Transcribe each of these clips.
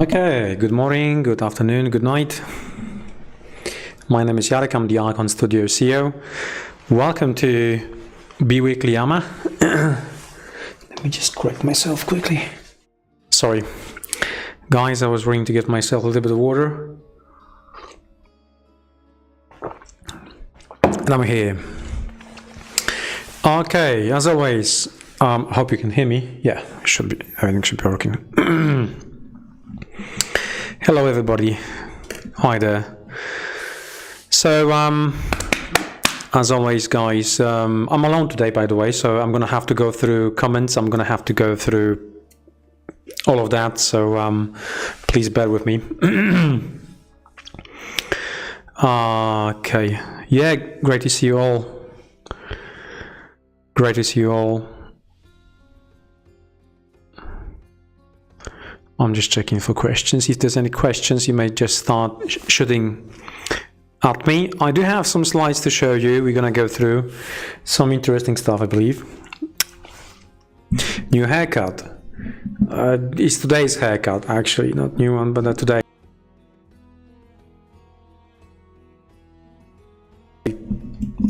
Okay, good morning, good afternoon, good night. My name is Jarek, I'm the Archon Studio CEO. Welcome to Bi-Weekly AMA. Let me just correct myself quickly. Sorry. Guys, I was running to get myself a little bit of water. And I'm here. Okay, as always, hope you can hear me. Yeah, everything should be working. Hello everybody, hi there. So as always guys, I'm alone today by the way, so I'm gonna have to go through comments, I'm gonna have to go through all of that, so please bear with me. Okay, yeah, great to see you all. Great to see you all. I'm just checking for questions. If there's any questions, you may just start shooting at me. I do have some slides to show you. We're gonna go through some interesting stuff, I believe. New haircut. It's today's haircut, actually, not new one, but today.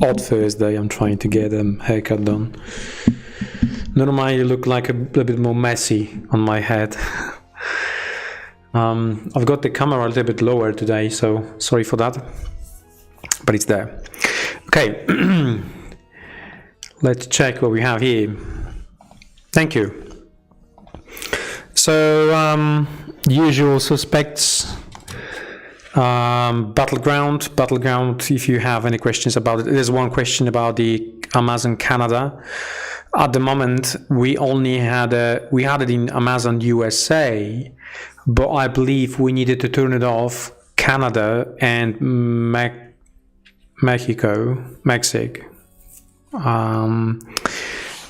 Odd Thursday, I'm trying to get a haircut done. Normally, I look like a little bit more messy on my head. I've got the camera a little bit lower today, so sorry for that, but it's there. Okay, let's check what we have here. Thank you. So, usual suspects, Battleground, if you have any questions about it. There's one question about the Amazon Canada. At the moment, we only had it in Amazon USA, but I believe we needed to turn it off Canada and Mexico,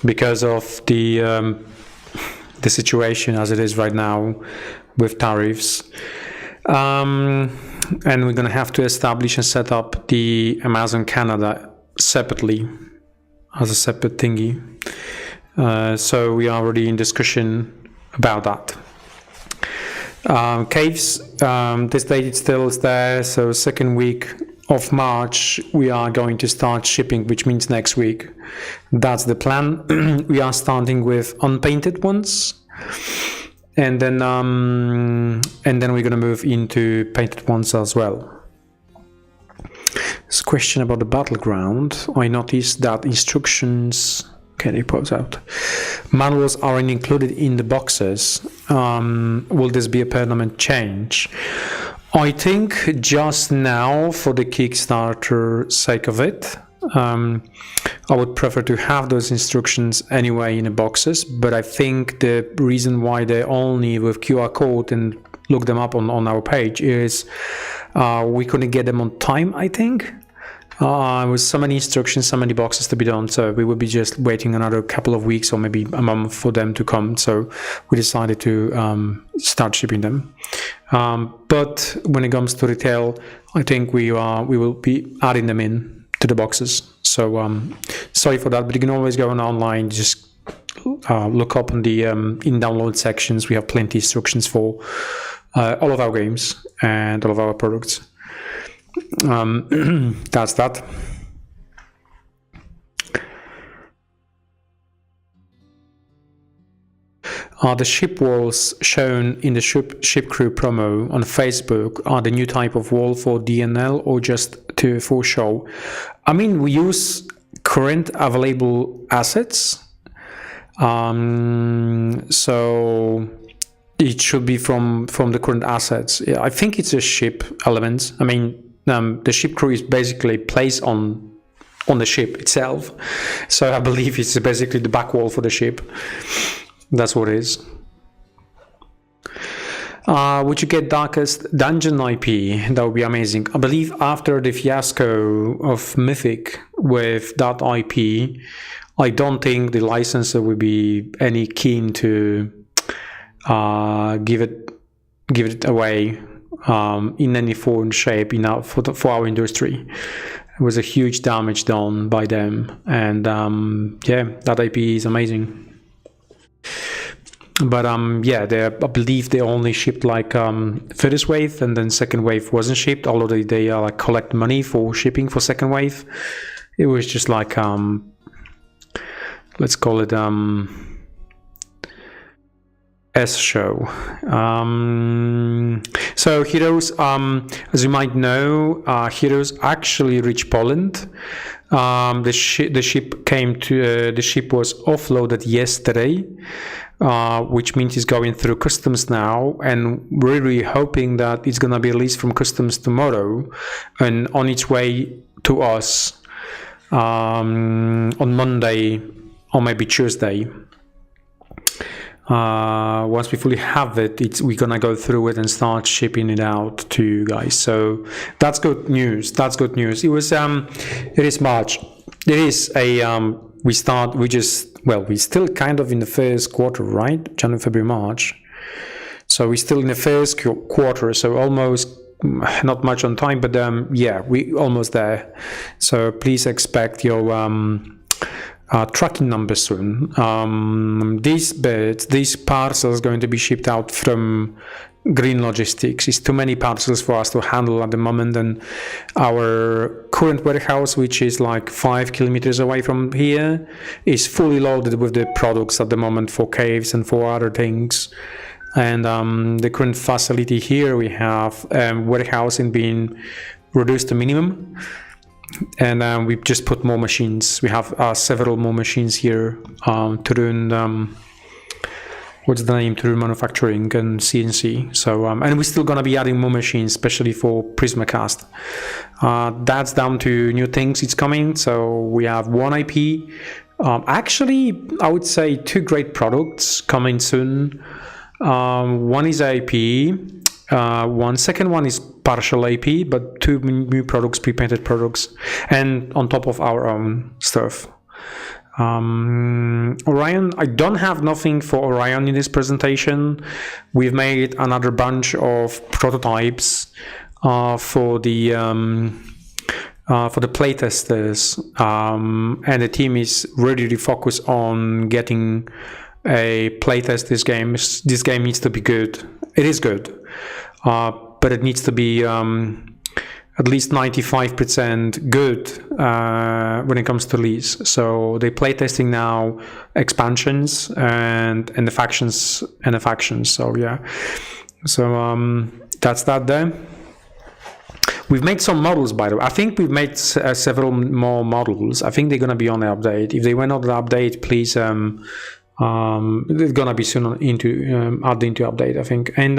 because of the situation as it is right now with tariffs, and we're gonna have to establish and set up the Amazon Canada separately as a separate thingy. So we are already in discussion about that. Caves, this date still is there, so second week of March we are going to start shipping, which means next week. That's the plan. We are starting with unpainted ones, and then we're gonna move into painted ones as well. There's a question about the Battleground. I noticed that instructions, okay, they pause out. Manuals aren't included in the boxes. Will this be a permanent change? I think just now, for the Kickstarter sake of it, I would prefer to have those instructions anyway in the boxes, but I think the reason why they're only with QR code and look them up on our page is we couldn't get them on time, I think. With so many instructions, so many boxes to be done, so we would be just waiting another couple of weeks or maybe a month for them to come. So we decided to start shipping them. But when it comes to retail, I think we will be adding them in to the boxes. So sorry for that, but you can always go online, just look up in the in download sections. We have plenty of instructions for all of our games and all of our products. That's that. The ship walls shown in the ship crew promo on Facebook are the new type of wall for DNL or just for show? I mean, we use current available assets, so it should be from the current assets. Yeah, I think it's a ship element. I mean, the ship crew is basically placed on the ship itself, so I believe it's basically the back wall for the ship. That's what it is. Would you get Darkest Dungeon IP? That would be amazing. I believe after the fiasco of Mythic with that IP, I don't think the licensor would be any keen to give it away in any form, shape, for our industry. It was a huge damage done by them, and yeah, that IP is amazing. But yeah, I believe they only shipped like first wave, and then second wave wasn't shipped, although they like collect money for shipping for second wave. It was just like let's call it S show. So Heroes, as you might know, Heroes actually reached Poland. The ship came to the ship was offloaded yesterday, which means it's going through customs now, and we're really hoping that it's gonna be released from customs tomorrow and on its way to us on Monday or maybe Tuesday. Once we fully have it, we're gonna go through it and start shipping it out to you guys. So that's good news. That's good news. It was it is March. It is a we're still kind of in the first quarter, right? January, February, March. So we're still in the first quarter, so almost not much on time, but yeah, we almost there. So please expect your tracking number soon. These parcels going to be shipped out from Green Logistics. It's too many parcels for us to handle at the moment, and our current warehouse, which is like 5 kilometers away from here, is fully loaded with the products at the moment for caves and for other things. And the current facility here, we have warehousing being reduced to minimum. And we've just put more machines. We have several more machines here to run, what's the name, to do manufacturing and CNC. So, and we're still gonna be adding more machines, especially for Prismacast. That's down to new things it's coming. So we have one IP. Actually, I would say 2 great products coming soon. One is IP. Second one is partial AP, but 2 new products, pre-painted products, and on top of our own stuff. Orion, I don't have nothing for Orion in this presentation. We've made another bunch of prototypes for the playtesters, and the team is ready to focus on getting a playtest this game. This game needs to be good. It is good. But it needs to be at least 95% good when it comes to release. So they playtesting now expansions and the factions So yeah, so that's that there. We've made some models, by the way. I think we've made several more models. I think they're gonna be on the update. If they went on the update, please. It's gonna be soon added into update, I think. And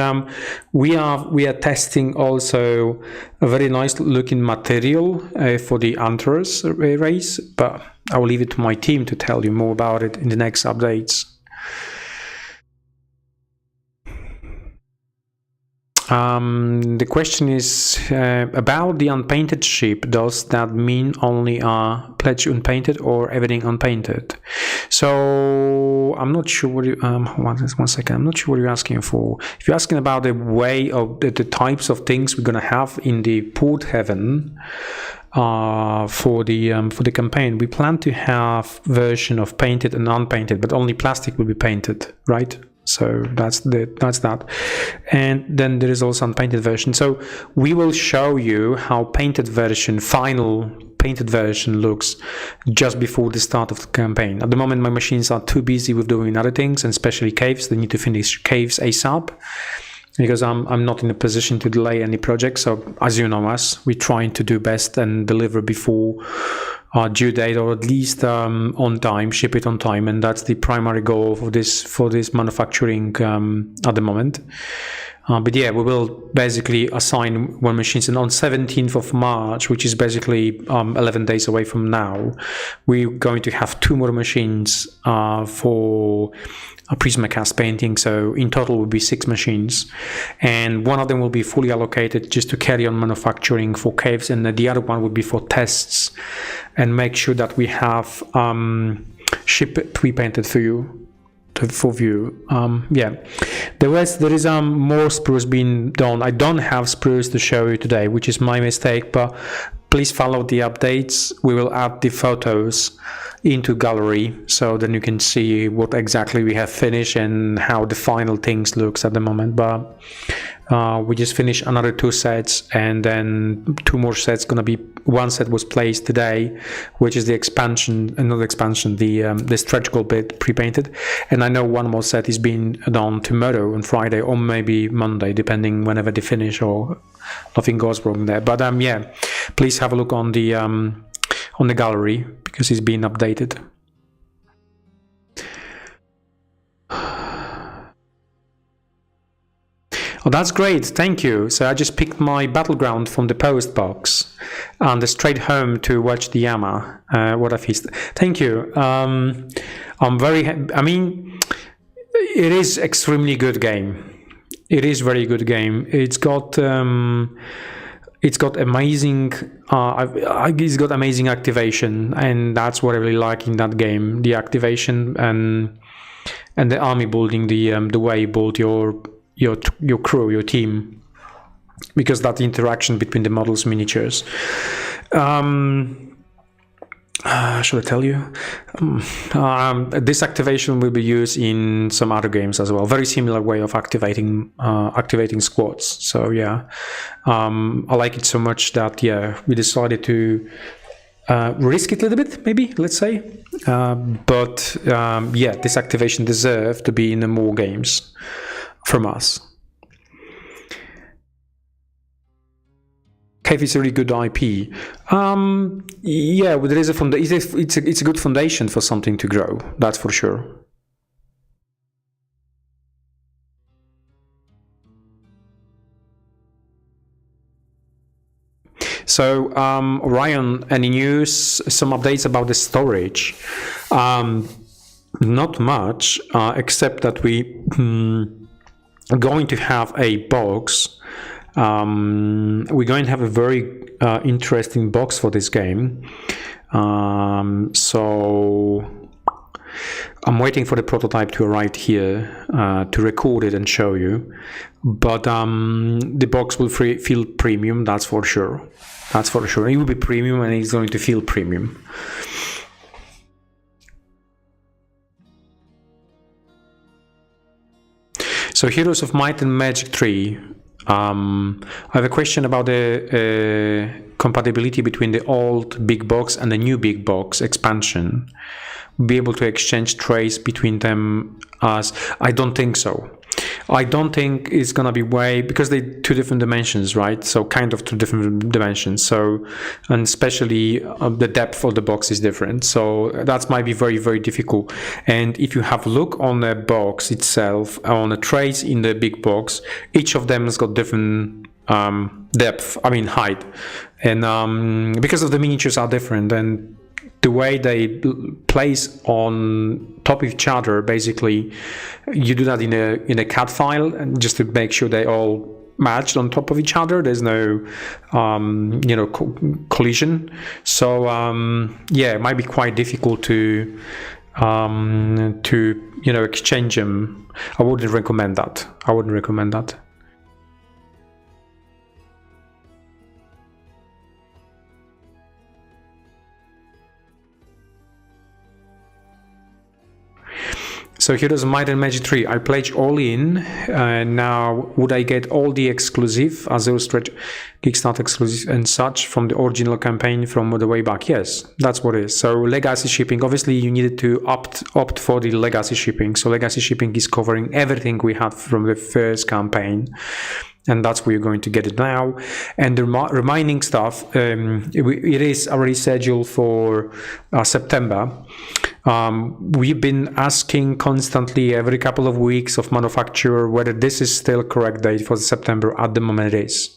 we are testing also a very nice looking material for the Antlers race, but I will leave it to my team to tell you more about it in the next updates. The question is about the unpainted ship. Does that mean only pledge unpainted or everything unpainted? So I'm not sure what you one second. I'm not sure what you're asking for. If you're asking about the way of the types of things we're gonna have in the Porthaven for the campaign, we plan to have version of painted and unpainted, but only plastic will be painted, right? So that's that. And then there is also unpainted version. So we will show you how final painted version looks just before the start of the campaign. At the moment, my machines are too busy with doing other things, and especially caves. They need to finish caves ASAP, because I'm not in a position to delay any project. So as you know us, we're trying to do best and deliver before due date, or at least on time, ship it on time, and that's the primary goal for this manufacturing at the moment. But yeah, we will basically assign one machines, and on 17th of March, which is basically 11 days away from now, we're going to have 2 more machines for a Prismacast painting. So in total will be 6 machines, and one of them will be fully allocated just to carry on manufacturing for caves, and the other one will be for tests and make sure that we have ship pre-painted for you. For view. Yeah, there is more sprues being done. I don't have sprues to show you today, which is my mistake, but please follow the updates. We will add the photos into gallery, so then you can see what exactly we have finished and how the final things looks at the moment. But we just finished another 2 sets, and then 2 more sets. Gonna be, 1 set was placed today, which is the expansion, another expansion, the stretch goal bit pre-painted, and I know 1 more set is being done tomorrow on Friday or maybe Monday, depending whenever they finish or nothing goes wrong there. But yeah, please have a look on the gallery because it's being updated. Oh, that's great, thank you. So I just picked my battleground from the post box and straight home to watch the AMA. What a feast. Thank you. I'm very I mean, it is extremely good game. It is very good game. It's got amazing it's got amazing activation, and that's what I really like in that game, the activation and the army building, the way you build your crew, your team, because that interaction between the models, miniatures. Should I tell you? This activation will be used in some other games as well. Very similar way of activating squads. So yeah, I like it so much that yeah, we decided to risk it a little bit, maybe, let's say. But yeah, this activation deserves to be in more games from us. Cave is a really good IP. Yeah, but there is it's a good foundation for something to grow, that's for sure. So Orion, any news, some updates about the storage? Not much, except that we are going to have a box. We're going to have a very interesting box for this game. So I'm waiting for the prototype to arrive here to record it and show you. But the box will feel premium, that's for sure. That's for sure. It will be premium and it's going to feel premium. So Heroes of Might and Magic 3. I have a question about the compatibility between the old big box and the new big box expansion. Be able to exchange trays between them as I don't think so. I don't think it's gonna be because they're 2 different dimensions, right? So kind of 2 different dimensions. So, and especially the depth of the box is different. So that might be very, very difficult. And if you have a look on the box itself, on the trays in the big box, each of them has got different depth, I mean height. And because of the miniatures are different, and the way they place on top of each other, basically, you do that in a CAD file, and just to make sure they all matched on top of each other. There's no, collision. So yeah, it might be quite difficult to exchange them. I wouldn't recommend that. I wouldn't recommend that. So Heroes of Might and Magic 3, I pledged all in. Now, would I get all the exclusive, Azure Stretch, Kickstarter exclusive and such from the original campaign from the way back? Yes, that's what it is. So legacy shipping, obviously you needed to opt for the legacy shipping. So legacy shipping is covering everything we had from the first campaign. And that's where you're going to get it now. And the remaining stuff, it is already scheduled for September. We've been asking constantly every couple of weeks of manufacturer whether this is still correct date for September. At the moment it is.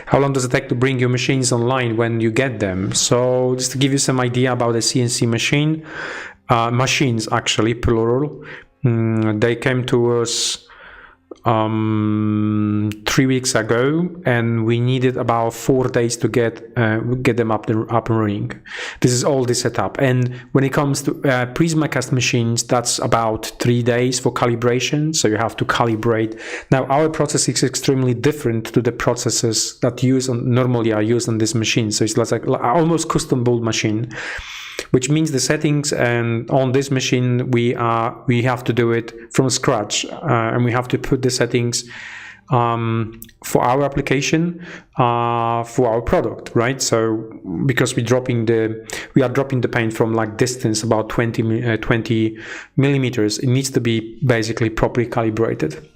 How long does it take to bring your machines online when you get them? So just to give you some idea about the CNC machine, machines actually, plural, they came to us 3 weeks ago, and we needed about 4 days to get them up and running. This is all the setup. And when it comes to Prismacast machines, that's about 3 days for calibration. So you have to calibrate. Now our process is extremely different to the processes that normally are used on this machine. So it's like almost custom built machine, which means the settings, and on this machine we have to do it from scratch, and we have to put the settings for our application, for our product, right? So because we are dropping the paint from like distance about 20 millimeters, it needs to be basically properly calibrated.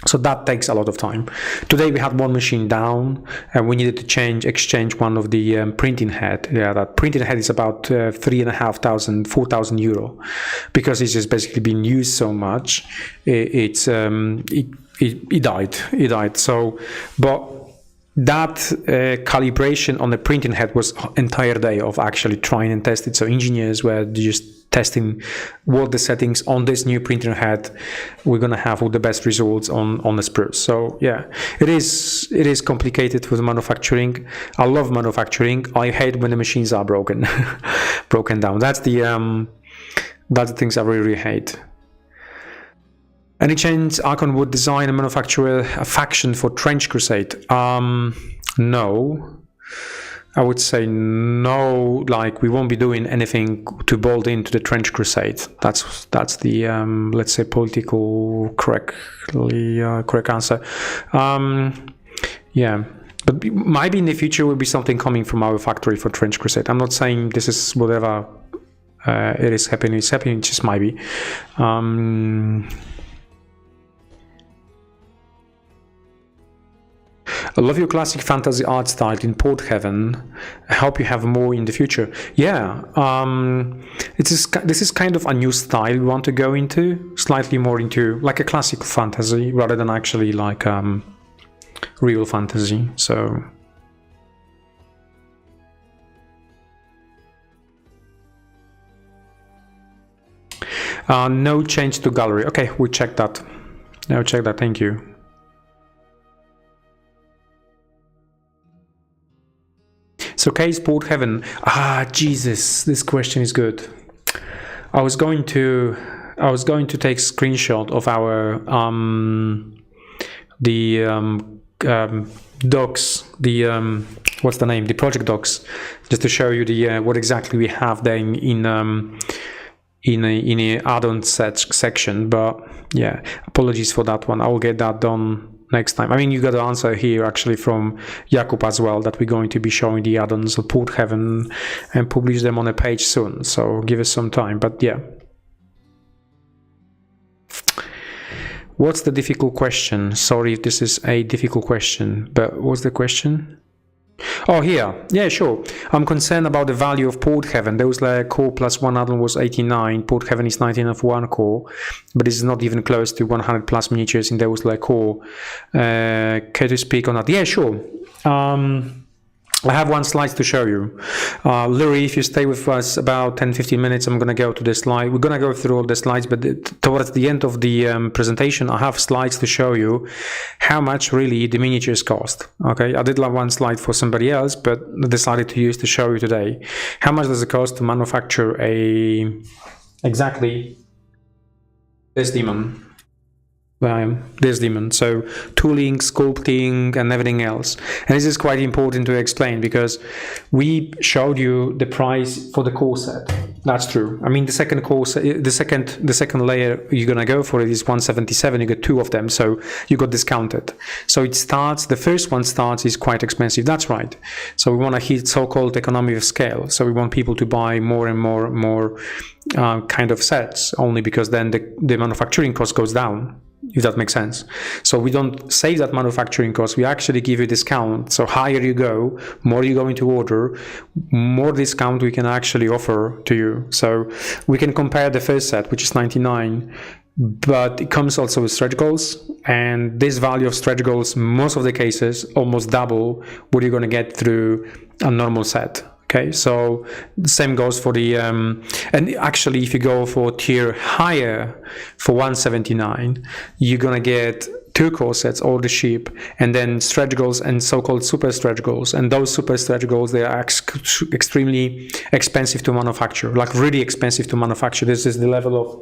So that takes a lot of time. Today we had one machine down, and we needed to exchange one of the printing head. Yeah, that printing head is about 3,500, 4,000 euro, because it's just basically been used so much. It died. It died. So, but that calibration on the printing head was entire day of actually trying and test it. So engineers were just testing what the settings on this new printer head we're gonna have all the best results on the spruce. So yeah, it is complicated with manufacturing. I love manufacturing. I hate when the machines are broken down. That's the things I really hate. Any chance Archon would design and manufacture a faction for Trench Crusade? No. I would say no, like we won't be doing anything to bolt into the Trench Crusade. That's the let's say political correct answer. Yeah, but maybe in the future will be something coming from our factory for Trench Crusade. I'm not saying this is whatever it is happening. It's happening, it just might be. I love your classic fantasy art style in Porthaven. I hope you have more in the future. Yeah, this is kind of a new style we want to go into, slightly more into like a classic fantasy rather than actually like real fantasy. So no change to gallery. Okay, we checked that. No, check that. Thank you. So case Porthaven. Jesus, this question is good. I was going to take screenshot of our docs, what's the name, the project docs, just to show you the what exactly we have there in a add-on section. But yeah, apologies for that one. I will get that done next time. I mean, you got the answer here actually from Jakub as well, that we're going to be showing the add-ons of Porthaven and publish them on a page soon. So give us some time. But yeah. What's the difficult question? Sorry if this is a difficult question, but what's the question? Oh, here. Yeah, sure. I'm concerned about the value of Porthaven. There was like core plus one add-on was 89. Porthaven is 19 of one core, but it's not even close to 100 plus miniatures in those like core. Can you speak on that? Yeah, sure. I have one slide to show you. Luri, if you stay with us about 10-15 minutes, I'm going to go to the slide. We're going to go through all the slides, but towards the end of the presentation, I have slides to show you how much really the miniatures cost. Okay, I did like one slide for somebody else, but decided to use to show you today. How much does it cost to manufacture exactly this demon? This demon. So tooling, sculpting, and everything else. And this is quite important to explain because we showed you the price for the core set. That's true. I mean, the second core set, the second layer you're gonna go for it is 177. You get two of them, so you got discounted. So it starts. The first one starts is quite expensive. That's right. So we want to hit so-called economy of scale. So we want people to buy more and more kind of sets, only because then the manufacturing cost goes down, if that makes sense. So we don't save that manufacturing cost, we actually give you a discount. So higher you go, more you're going to order, more discount we can actually offer to you. So we can compare the first set, which is 99, but it comes also with stretch goals, and this value of stretch goals, most of the cases, almost double what you're going to get through a normal set. Okay, so the same goes for the and actually if you go for tier higher for 179, you're gonna get 2 core sets, all the ship, and then stretch goals and so-called super stretch goals. And those super stretch goals, they are extremely expensive to manufacture, like really expensive to manufacture. This is the level of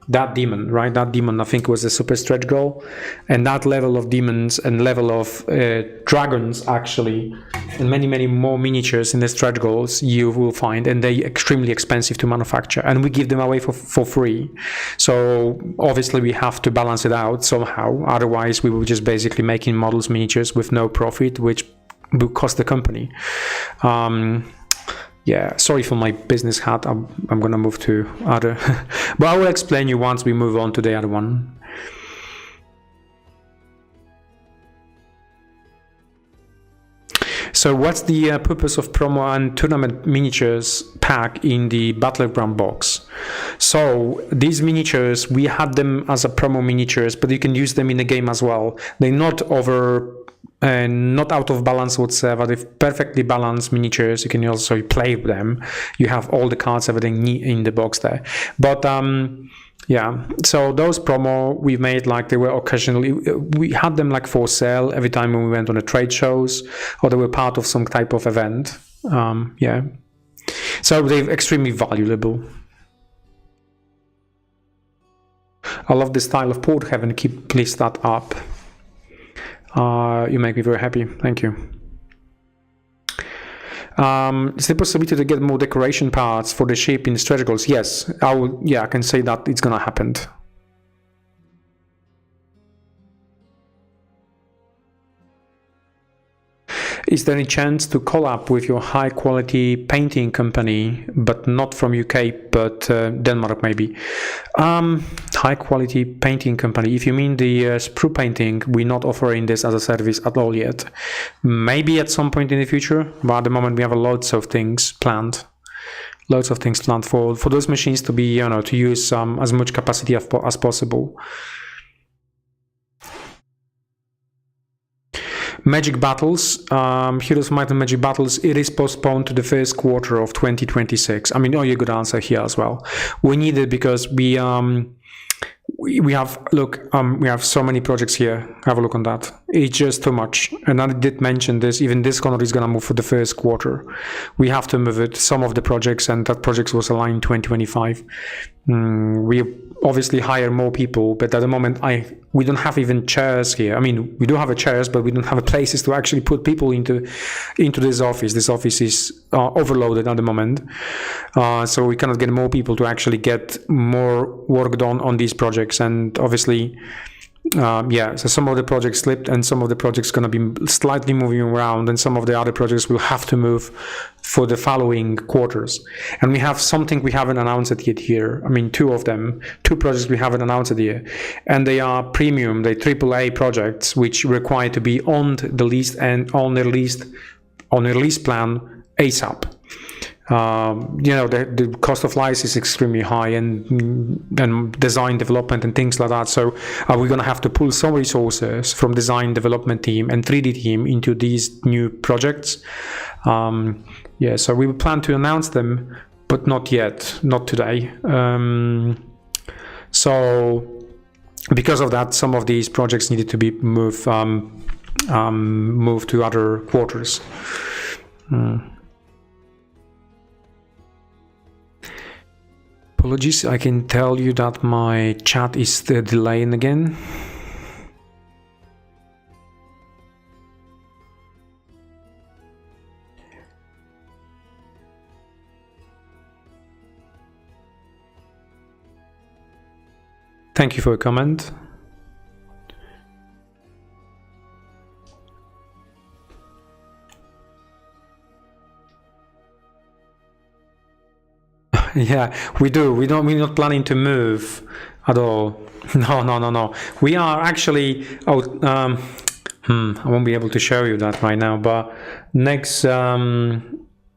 that demon, right? That demon, I think, was a super stretch goal, and that level of demons and level of dragons, actually, and many more miniatures in the stretch goals you will find, and they're extremely expensive to manufacture, and we give them away for free. So obviously we have to balance it out somehow, otherwise we will just basically making models miniatures with no profit, which will cost the company. Yeah, sorry for my business hat. I'm gonna move to other, but I will explain you once we move on to the other one. So what's the purpose of promo and tournament miniatures pack in the Battleground box? So these miniatures, we had them as a promo miniatures, but you can use them in the game as well. They're not not out of balance whatsoever. They're perfectly balanced miniatures. You can also play with them. You have all the cards, everything in the box there. But yeah, so those promo we made, like they were occasionally, we had them like for sale every time when we went on the trade shows, or they were part of some type of event. Yeah, so they're extremely valuable. I love the style of Porthaven. Please that up. You make me very happy. Thank you. Is there possibility to get more decoration parts for the ship in stretch goals? Yes, I can say that it's gonna happen. Is there any chance to collab with your high quality painting company, but not from UK, but Denmark maybe? High quality painting company, if you mean the sprue painting, we're not offering this as a service at all yet. Maybe at some point in the future, but at the moment we have loads of things planned. Loads of things planned for those machines to be, to use as much capacity as possible. Magic Battles, Heroes of Might and Magic Battles, it is postponed to the first quarter of 2026. I mean, you're good answer here as well. We need it because we have, we have so many projects here. Have a look on that. It's just too much. And I did mention this, even this corner is going to move for the first quarter. We have to move it, some of the projects, and that project was aligned 2025. We obviously hire more people, but at the moment we don't have even chairs here. I mean, we do have chairs, but we don't have places to actually put people into this office. This office is overloaded at the moment, so we cannot get more people to actually get more work done on these projects. And obviously, so some of the projects slipped, and some of the projects going to be slightly moving around, and some of the other projects will have to move for the following quarters. And we have something we haven't announced it yet here. I mean, two projects we haven't announced it here, and they are premium, they AAA projects which require to be on the list and on the release plan ASAP. The cost of license is extremely high, and design development and things like that. So we're going to have to pull some resources from design development team and 3D team into these new projects. So we plan to announce them, but not yet, not today. So because of that, some of these projects needed to be moved to other quarters. Apologies, I can tell you that my chat is delaying again. Thank you for a comment. Yeah, we do. We're not planning to move at all. No. We are actually. I won't be able to show you that right now. But next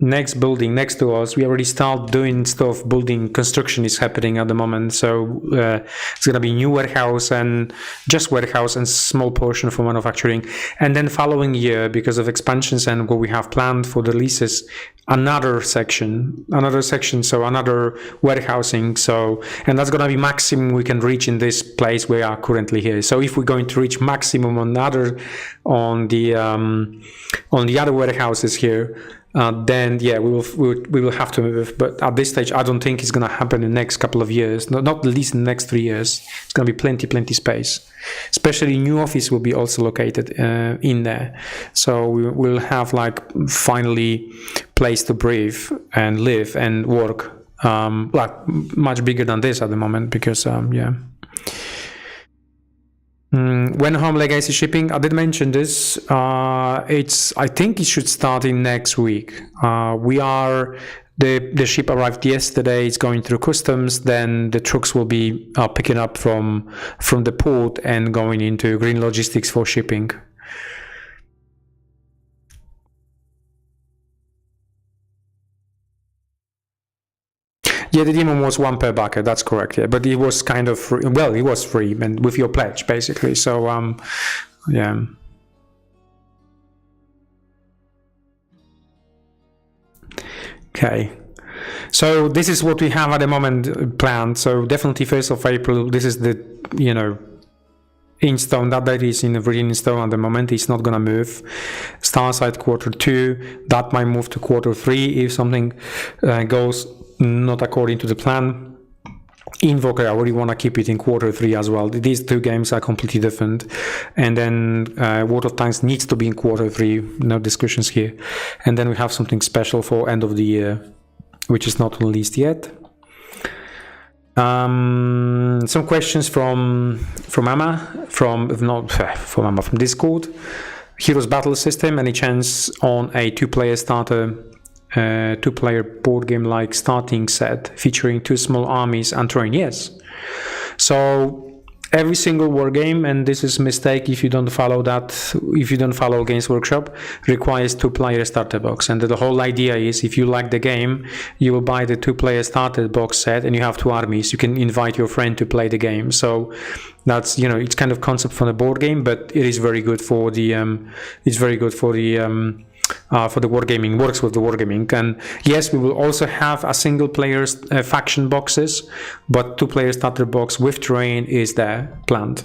next building next to us, we already start doing stuff. Building construction is happening at the moment, so it's gonna be new warehouse and just warehouse and small portion for manufacturing. And then following year, because of expansions and what we have planned for the leases, another section, so another warehousing. So, and that's gonna be maximum we can reach in this place we are currently here. So if we're going to reach maximum on the other warehouses here, then yeah, we will have to move. But at this stage, I don't think it's going to happen in the next couple of years. Not at least in the next 3 years. It's going to be plenty space. Especially new office will be also located in there. So we will have like finally place to breathe and live and work. Like much bigger than this at the moment, because yeah. When home legacy shipping, I did mention this. I think it should start in next week. The ship arrived yesterday. It's going through customs. Then the trucks will be picking up from the port and going into green logistics for shipping. Yeah, the demon was 1 per bucket. That's correct. Yeah, but it was kind of free. Well, it was free, and with your pledge, basically. So, yeah. Okay. So this is what we have at the moment planned. So definitely 1st of April. This is the in stone. That date is in stone at the moment. It's not gonna move. Starcide Q2. That might move to Q3 if something goes not according to the plan. Invoker, I really want to keep it in Q3 as well. These two games are completely different. And then World of Tanks needs to be in Q3, no discussions here. And then we have something special for end of the year, which is not released yet. Some questions from AMA, from Discord. Heroes Battle System, any chance on a 2-player starter? 2-player board game like starting set featuring 2 small armies and terrain? Yes. So every single war game, and this is a mistake if you don't follow Games Workshop, requires 2-player starter box. And the whole idea is, if you like the game, you will buy the 2-player starter box set and you have 2 armies. You can invite your friend to play the game. So that's, it's kind of concept from the board game, but it is very good for the wargaming, works with the wargaming. And yes, we will also have a single player faction boxes, but 2-player starter box with terrain is there planned.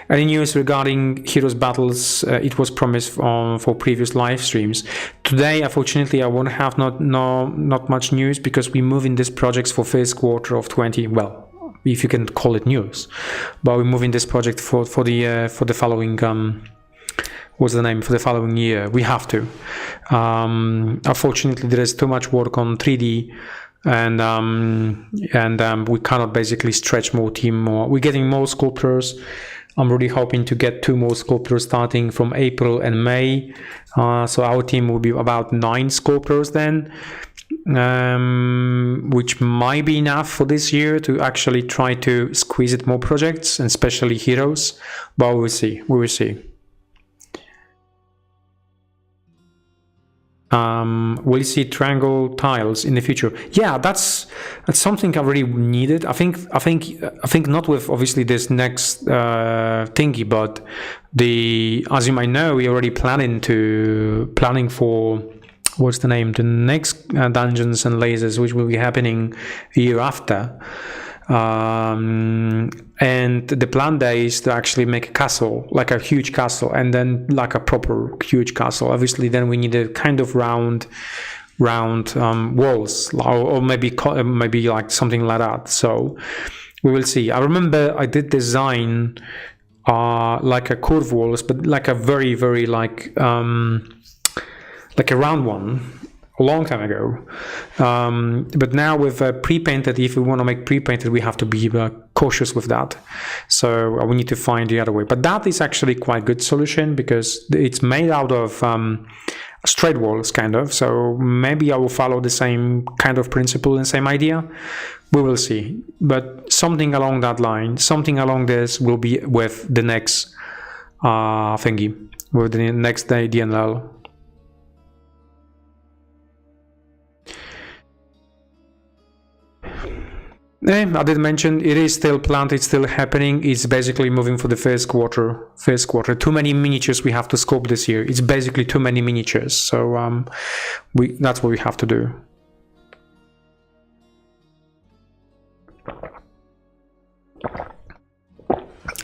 Any news regarding Heroes Battles? It was promised for previous live streams. Today, unfortunately, I won't have not much news, because we move in this project for first quarter of 20. Well, if you can call it news, but we're moving this project for the following. What's the name for the following year? We have to. Unfortunately, there is too much work on 3D, and we cannot basically stretch more team more. We're getting more sculptors. I'm really hoping to get 2 more sculptors starting from April and May. So our team will be about 9 sculptors then, which might be enough for this year to actually try to squeeze it more projects, and especially heroes. But we'll see. We will see. Will you see triangle tiles in the future? Yeah, that's something I really needed. I think not with obviously this next thingy, but as you might know, we already planning for what's the name, the next Dungeons and Lasers, which will be happening a year after. And the plan there is to actually make a castle, like a huge castle, and then like a proper huge castle. Obviously, then we need a kind of round walls, or maybe like something like that. So we will see. I remember I did design like a curved walls, but like a very like a round one, a long time ago, but now with pre-painted, if we want to make pre-painted, we have to be cautious with that. So we need to find the other way. But that is actually quite good solution, because it's made out of straight walls, kind of. So maybe I will follow the same kind of principle and same idea. We will see. But something along that line, something along this will be with the next thingy, with the next day DNL. I did mention it is still planned, it's still happening. It's basically moving for the first quarter. Too many miniatures we have to scope this year. It's basically too many miniatures. So that's what we have to do.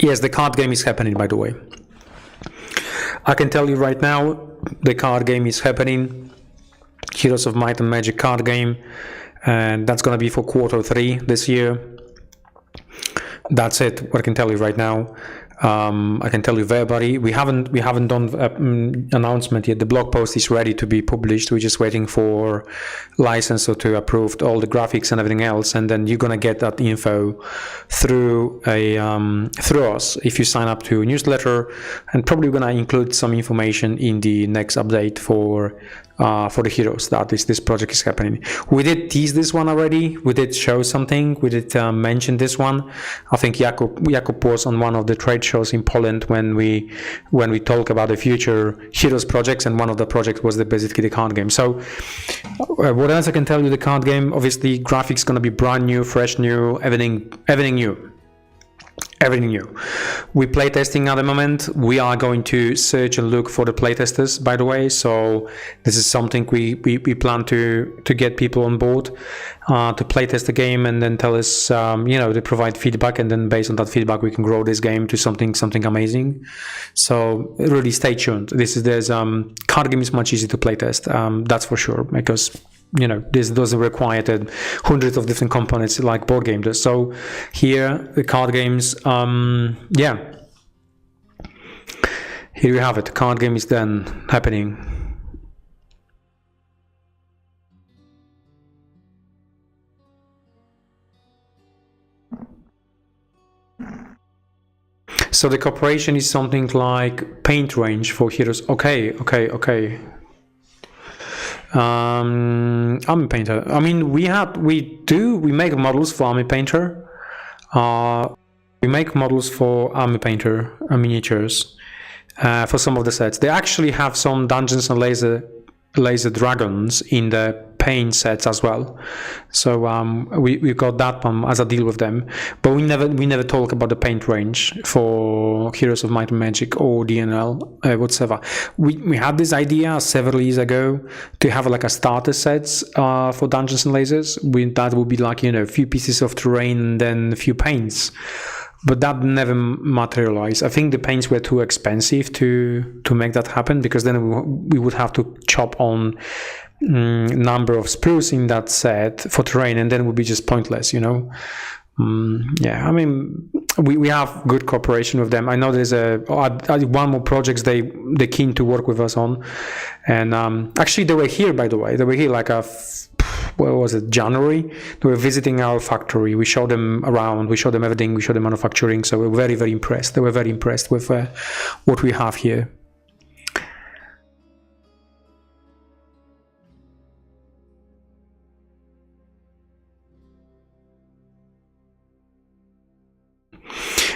Yes, the card game is happening, by the way. I can tell you right now, the card game is happening. Heroes of Might and Magic card game. And that's going to be for Q3 this year. That's it. What I can tell you right now. I can tell you verbally. We haven't done an announcement yet. The blog post is ready to be published. We're just waiting for licensor to approve all the graphics and everything else, and then you're gonna get that info through us if you sign up to a newsletter. And probably gonna include some information in the next update for the heroes that this project is happening. We did tease this one already. We did show something. We did mention this one. I think Jakub was on one of the trade shows in Poland when we talk about the future heroes projects, and one of the projects was basically the card game. So what else I can tell you? The card game, obviously, graphics gonna be brand new, fresh new, everything new. Everything new. We're playtesting at the moment. We are going to search and look for the playtesters, by the way. So this is something we plan to get people on board to playtest the game, and then tell us, they provide feedback, and then based on that feedback, we can grow this game to something amazing. So really stay tuned. Card game is much easier to playtest. That's for sure, because this doesn't require hundreds of different components like board game does. So here, the card games, here you have it. The card game is then happening. So the cooperation is something like paint range for heroes. Okay. Army Painter. I mean, we make models for Army Painter. We make models for Army Painter miniatures for some of the sets. They actually have some Dungeons and Laser Dragons in the paint sets as well. So we got that one as a deal with them. But we never talk about the paint range for Heroes of Might and Magic or DNL whatsoever. We had this idea several years ago to have like a starter sets for Dungeons and Lasers. That would be like a few pieces of terrain and then a few paints. But that never materialized. I think the paints were too expensive to make that happen, because then we would have to chop on number of sprues in that set for terrain, and then it would be just pointless, Yeah, I mean, we have good cooperation with them. I know there's one more projects they're keen to work with us on, and actually they were here, by the way. They were here like what was it, January? They were visiting our factory. We showed them around, we showed them everything, we showed them manufacturing. So we were very, very impressed. They were very impressed with what we have here.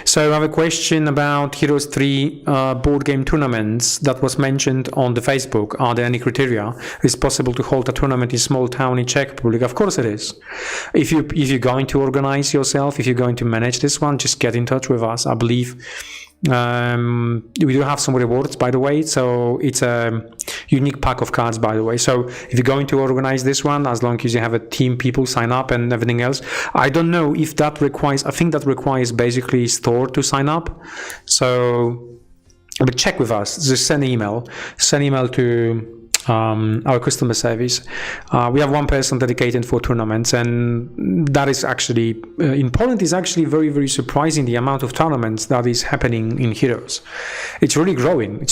So I have a question about Heroes 3 board game tournaments that was mentioned on the Facebook. Are there any criteria? Is it possible to hold a tournament in a small town in Czech Republic? Of course it is. If you're going to organize yourself, if you're going to manage this one, just get in touch with us. I believe we do have some rewards, by the way. So it's a unique pack of cards, by the way. So if you're going to organize this one, as long as you have a team, people sign up and everything else. I don't know if that requires, I think that requires basically store to sign up. So, but check with us, just send email to our customer service. We have one person dedicated for tournaments, and that is actually in Poland is actually very, very surprising, the amount of tournaments that is happening in Heroes. It's really growing.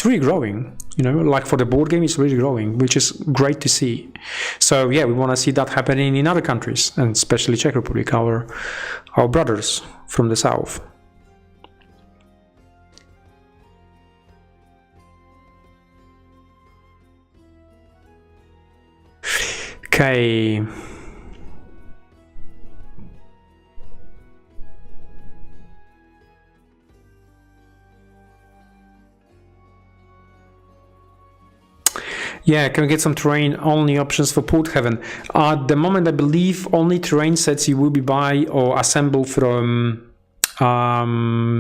Like for the board game, it's really growing, which is great to see. So yeah, we want to see that happening in other countries, and especially Czech Republic, our brothers from the south. Okay. Yeah, can we get some terrain only options for Porthaven? At the moment, I believe only terrain sets you will be buy or assemble from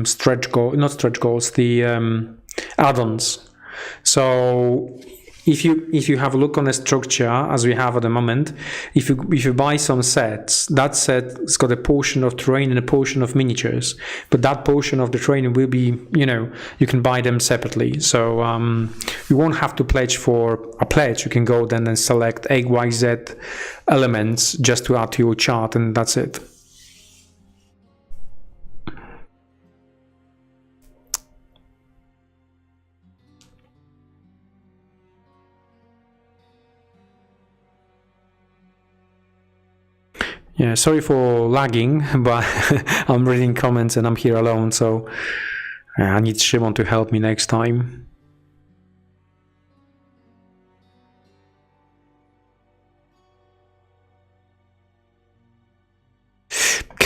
stretch goal, not stretch goals, the add-ons. So if you have a look on the structure as we have at the moment, if you buy some sets, that set has got a portion of terrain and a portion of miniatures, but that portion of the terrain will be, you can buy them separately. So you won't have to pledge for a pledge. You can go then and select XYZ elements just to add to your chart, and that's it. Yeah, sorry for lagging, but I'm reading comments and I'm here alone, so I need Shimon to help me next time.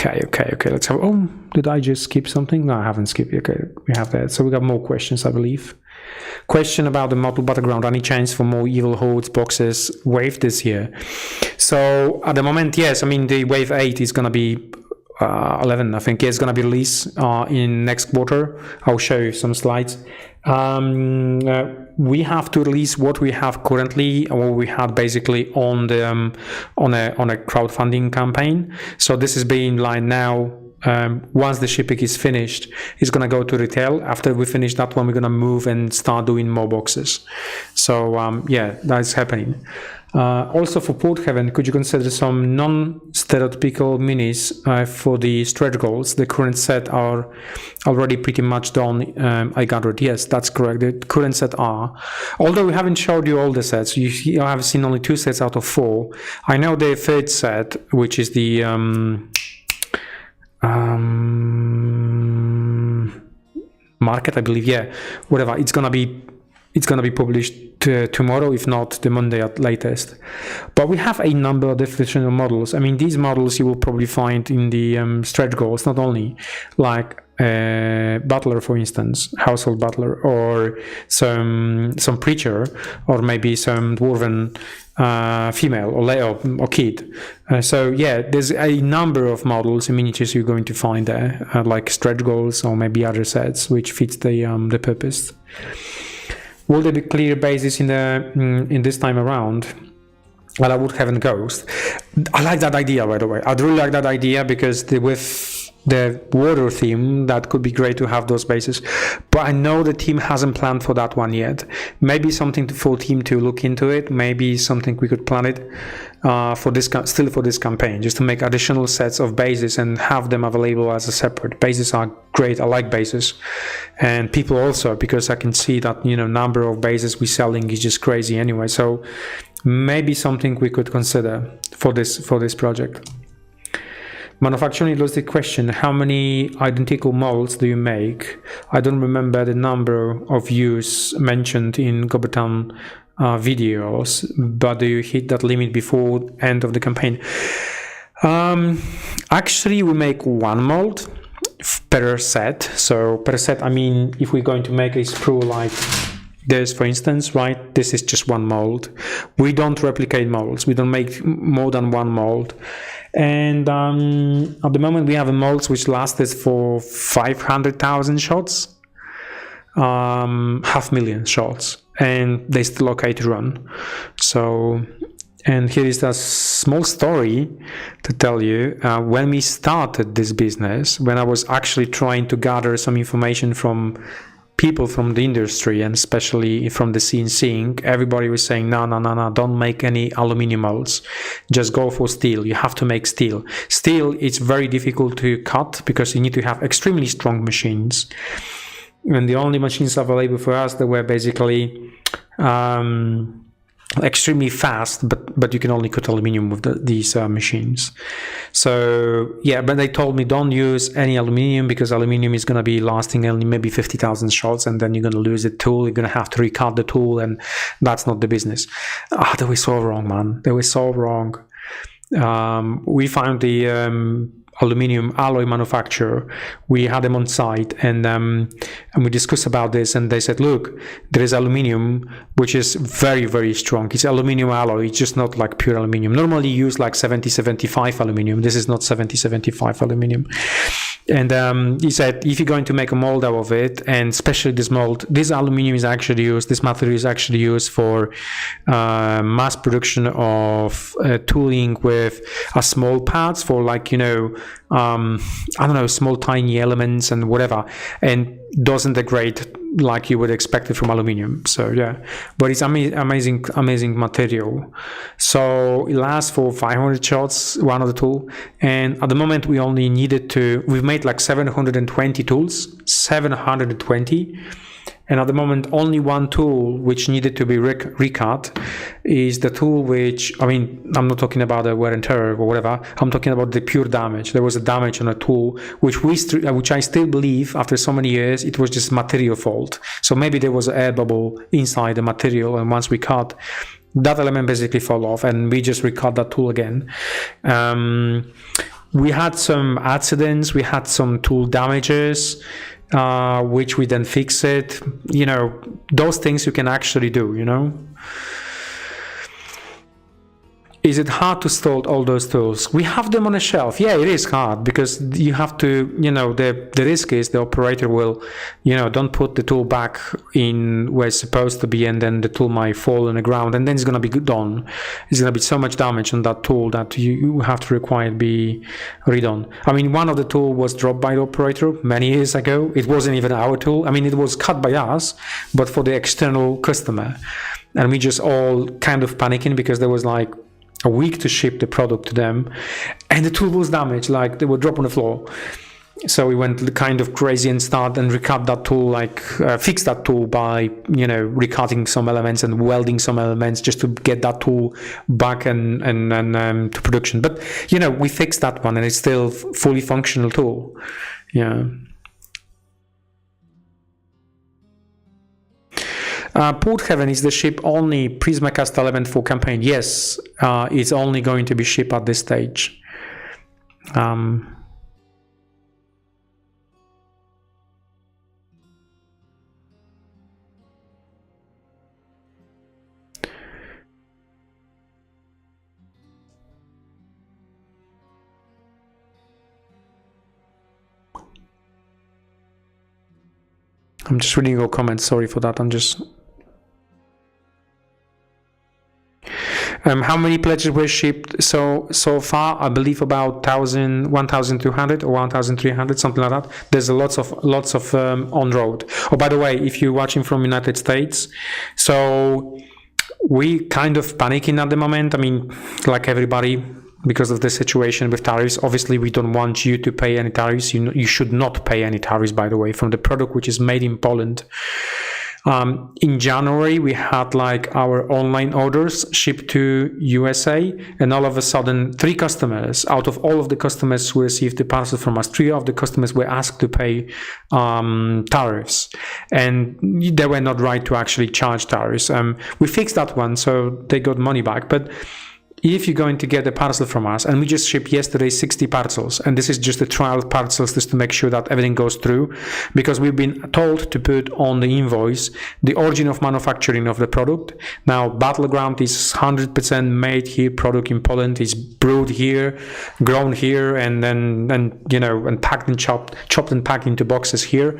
Okay, let's have... Oh, did I just skip something? No, I haven't skipped. Okay, we have that. So we got more questions, I believe. Question about the model battleground. Any chance for more Evil Hordes boxes wave this year? So at the moment, yes. I mean, the wave 8 is going to be 11, I think. It's going to be released in next quarter. I'll show you some slides. We have to release what we have currently, or what we had basically on the on a crowdfunding campaign. So this is being like now. Once the shipping is finished, it's gonna go to retail. After we finish that one, we're gonna move and start doing more boxes. So yeah, that's happening. Also for Porthaven, could you consider some non-stereotypical minis for the stretch goals? The current set are already pretty much done. I gathered. Yes, that's correct. The current set are. Although we haven't showed you all the sets, you have seen only 2 sets out of 4. I know the third set, which is the market, I believe. Yeah, whatever. It's gonna be published tomorrow, if not the Monday at latest. But we have a number of different models. I mean, these models you will probably find in the stretch goals, not only like Butler, for instance, household butler, or some preacher, or maybe some dwarven female or kid. So yeah, there's a number of models and miniatures you're going to find there, like stretch goals or maybe other sets which fits the purpose. Will there be clear bases in this time around? Well, I would have a ghost. I like that idea, by the way. I'd really like that idea because with the water theme, that could be great to have those bases. But I know the team hasn't planned for that one yet. Maybe something for team to look into it. Maybe something we could plan it for this campaign, just to make additional sets of bases and have them available as a separate. Bases are great. I like bases, and people also, because I can see that number of bases we're selling is just crazy anyway. So maybe something we could consider for this project. Manufacturing logistic question: how many identical molds do you make? I don't remember the number of views mentioned in Gobertown videos, but do you hit that limit before end of the campaign? Actually, we make 1 mold per set. So per set, I mean, if we're going to make a sprue like this, for instance, right, this is just 1 mold. We don't replicate molds. We don't make more than 1 mold. And at the moment we have a molds which lasted for 500,000 shots, 500,000 shots, and they still okay to run. So, and here is a small story to tell you. When we started this business, when I was actually trying to gather some information from people from the industry, and especially from the CNCing, everybody was saying, no, don't make any aluminum molds, just go for steel. You have to make steel. Steel, it's very difficult to cut because you need to have extremely strong machines, and the only machines available for us that were basically extremely fast, but you can only cut aluminum with these machines. So yeah, but they told me don't use any aluminum because aluminum is going to be lasting only maybe 50,000 shots, and then you're going to lose the tool. You're going to have to recut the tool, and that's not the business. They were so wrong, man. They were so wrong. We found the aluminium alloy manufacturer. We had them on site, and we discussed about this, and they said, look, there is aluminium which is very, very strong. It's aluminium alloy. It's just not like pure aluminium. Normally you use like 70-75 aluminium. This is not 70-75 aluminium. And he said, if you're going to make a mold out of it, and especially this mold, this aluminium is actually used, this material is actually used for mass production of tooling with small parts for, like, you know, I don't know, small tiny elements and whatever, and doesn't degrade like you would expect it from aluminium. So yeah, but it's amazing material. So it lasts for 500 shots, one of the tool, and at the moment we only needed to, we've made like 720 tools, 720. And at the moment, only one tool which needed to be recut is the tool which, I mean, I'm not talking about the wear and tear or whatever. I'm talking about the pure damage. There was a damage on a tool which I still believe, after so many years, it was just material fault. So maybe there was an air bubble inside the material, and once we cut, that element basically fell off, and we just recut that tool again. We had some accidents. We had some tool damages. Which we then fix it, you know, those things you can actually do, you know. Is it hard to install all those tools? We have them on a shelf. Yeah, it is hard, because you have to, you know, the risk is the operator will, you know, don't put the tool back in where it's supposed to be, and then the tool might fall on the ground, and then it's going to be done. It's going to be so much damage on that tool that you have to require it be redone. I mean, one of the tool was dropped by the operator many years ago. It wasn't even our tool. I mean, it was cut by us, but for the external customer. And we just all kind of panicking, because there was like a week to ship the product to them, and the tool was damaged, like they were dropped on the floor. So we went kind of crazy and started and recut that tool, like fix that tool by, you know, recutting some elements and welding some elements just to get that tool back and to production. But, you know, we fixed that one, and it's still fully functional tool. Yeah. Porthaven, is the ship only Prismacast element for campaign? Yes, it's only going to be shipped at this stage. I'm just reading your comments. Sorry for that. I'm just... how many pledges were shipped so far? I believe about 1,200 or 1,300, something like that. There's lots of on road. Oh, by the way, if you're watching from United States, so we kind of panicking at the moment. I mean, like everybody, because of the situation with tariffs. Obviously, we don't want you to pay any tariffs. You should not pay any tariffs, by the way, from the product which is made in Poland. In January, we had like our online orders shipped to USA, and all of a sudden 3 customers out of all of the customers who received the parcel from us, 3 of the customers were asked to pay tariffs, and they were not right to actually charge tariffs. We fixed that one, so they got money back. But if you're going to get a parcel from us, and we just shipped yesterday 60 parcels, and this is just the trial parcels just to make sure that everything goes through, because we've been told to put on the invoice the origin of manufacturing of the product. Now, Battleground is 100% made here, product in Poland, is brewed here, grown here, and then you know, and packed and chopped and packed into boxes here.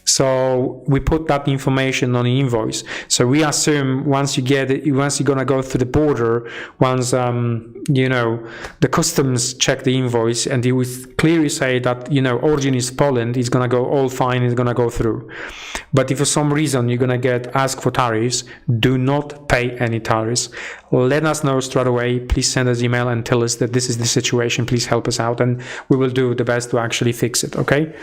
So we put that information on the invoice. So we assume once you get it, once you're gonna go through the border, once you know, the customs check the invoice and they will clearly say that, you know, origin is Poland, it's gonna go all fine, it's gonna go through. But if for some reason you're gonna get asked for tariffs, do not pay any tariffs. Let us know straight away. Please send us email and tell us that this is the situation. Please help us out, and we will do the best to actually fix it. Okay.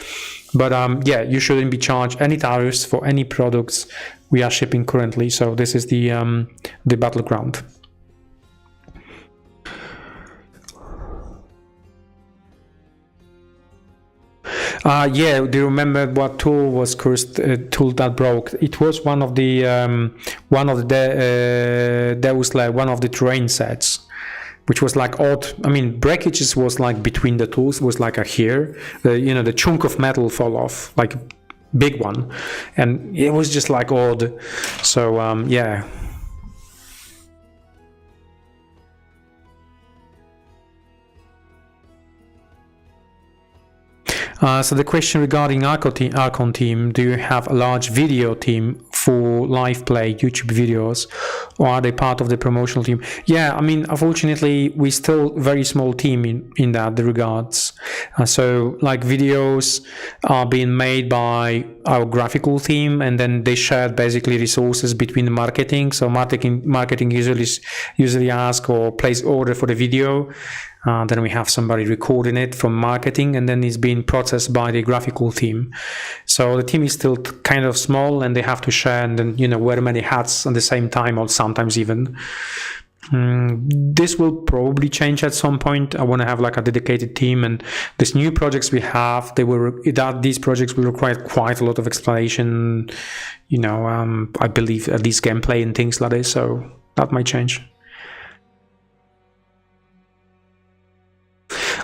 But yeah, you shouldn't be charged any tariffs for any products we are shipping currently. So this is the Battleground. Yeah, do you remember what tool was cursed? Tool that broke? It was one of the Deus, one of the terrain sets. which was like odd. I mean, breakages was like between the tools, was like a here, the chunk of metal fall off, like big one, and it was just like odd. So yeah. So the question regarding Archon team, do you have a large video team for live play, YouTube videos, or are they part of the promotional team? Yeah, I mean, unfortunately, we're still a very small team in that regards. So like videos are being made by our graphical team, and then they share basically resources between the marketing. So marketing usually ask or place order for the video. Then we have somebody recording it from marketing, and then it's being processed by the graphical team. So the team is still kind of small, and they have to share and then wear many hats at the same time, or sometimes even. This will probably change at some point. I want to have like a dedicated team, and these new projects we have, these projects will require quite a lot of explanation. I believe at least gameplay and things like this. So that might change.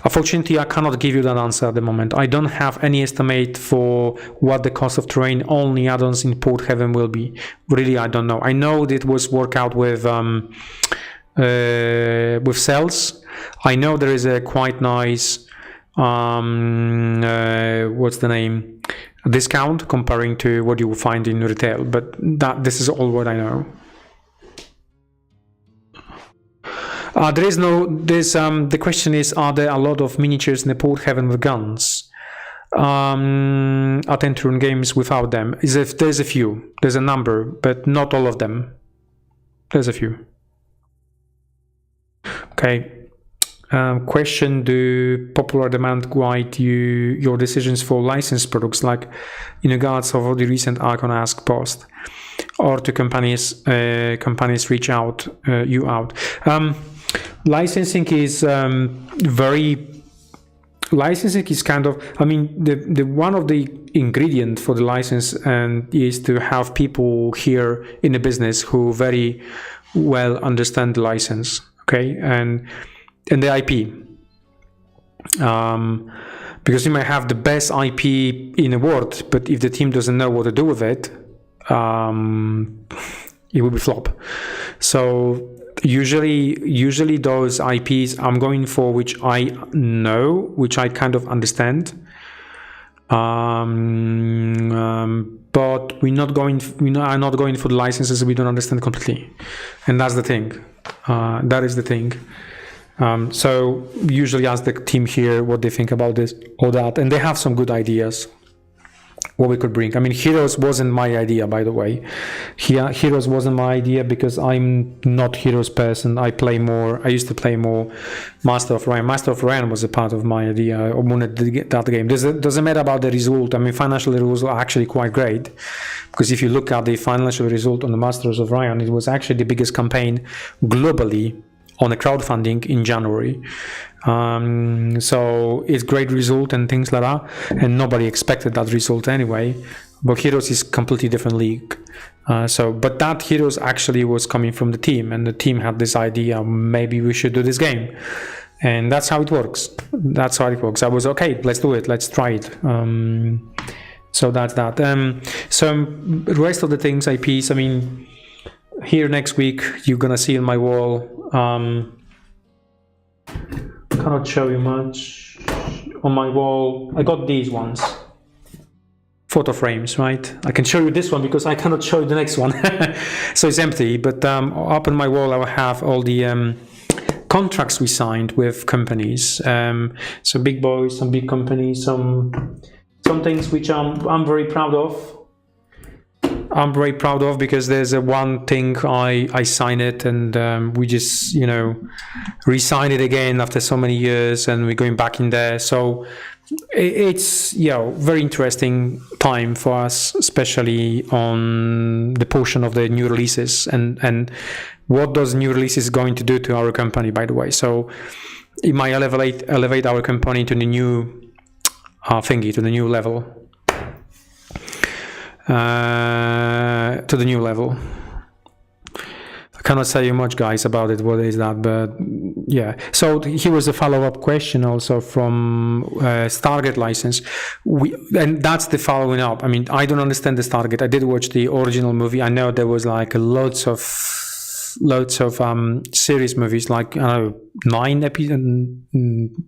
Unfortunately, I cannot give you that answer at the moment. I don't have any estimate for what the cost of terrain only add-ons in Porthaven will be. Really, I don't know. I know that it was worked out with cells. I know there is a quite nice what's the name, discount comparing to what you will find in retail, but this is all what I know. The question is, are there a lot of miniatures in the Porthaven with guns? At end-to-run games without them? There's a few. There's a number, but not all of them. There's a few. Okay. Question: do popular demand guide your decisions for licensed products, like in regards of the recent Archon Ask post, or to companies reach out you out? Licensing is licensing is kind of, I mean, the one of the ingredient for the license is to have people here in the business who very well understand the license, okay, and the IP. Because you might have the best IP in the world, but if the team doesn't know what to do with it, it will be flop. So usually those IPs I'm going for which I know, which I kind of understand, but we're not going for the licenses we don't understand completely, and that's the thing. That is the thing. So usually ask the team here what they think about this or that, and they have some good ideas what we could bring. I mean, Heroes wasn't my idea, by the way. Heroes wasn't my idea because I'm not Heroes person. I used to play more Master of Ryan. Master of Ryan was a part of my idea. I wanted to get that game. Doesn't matter about the result. I mean, financial results are actually quite great, because if you look at the financial result on the Masters of Ryan, it was actually the biggest campaign globally on a crowdfunding in January. So it's great result and things like that, and nobody expected that result anyway. But Heroes is completely different league. But that Heroes actually was coming from the team, and the team had this idea, maybe we should do this game, and that's how it works. I was okay, let's do it, let's try it. So that's that. So the rest of the things, IPs, I mean, here next week you're gonna see on my wall, cannot show you much on my wall. I got these ones, photo frames, right? I can show you this one because I cannot show you the next one. So it's empty, but up on my wall I will have all the contracts we signed with companies, some big boys, some big companies, some things which I'm very proud of. I'm very proud of, because there's one thing I signed it, and we just re-signed it again after so many years, and we're going back in there. So it's very interesting time for us, especially on the portion of the new releases, and what those new releases going to do to our company, by the way. So it might elevate our company to the new to the new level. cannot say you much, guys, about it. What is that? But yeah. So here was a follow-up question also from Stargate license. And that's the following up. I mean, I don't understand the Stargate. I did watch the original movie. I know there was like loads of series movies, like, I don't know, 9 episodes, 9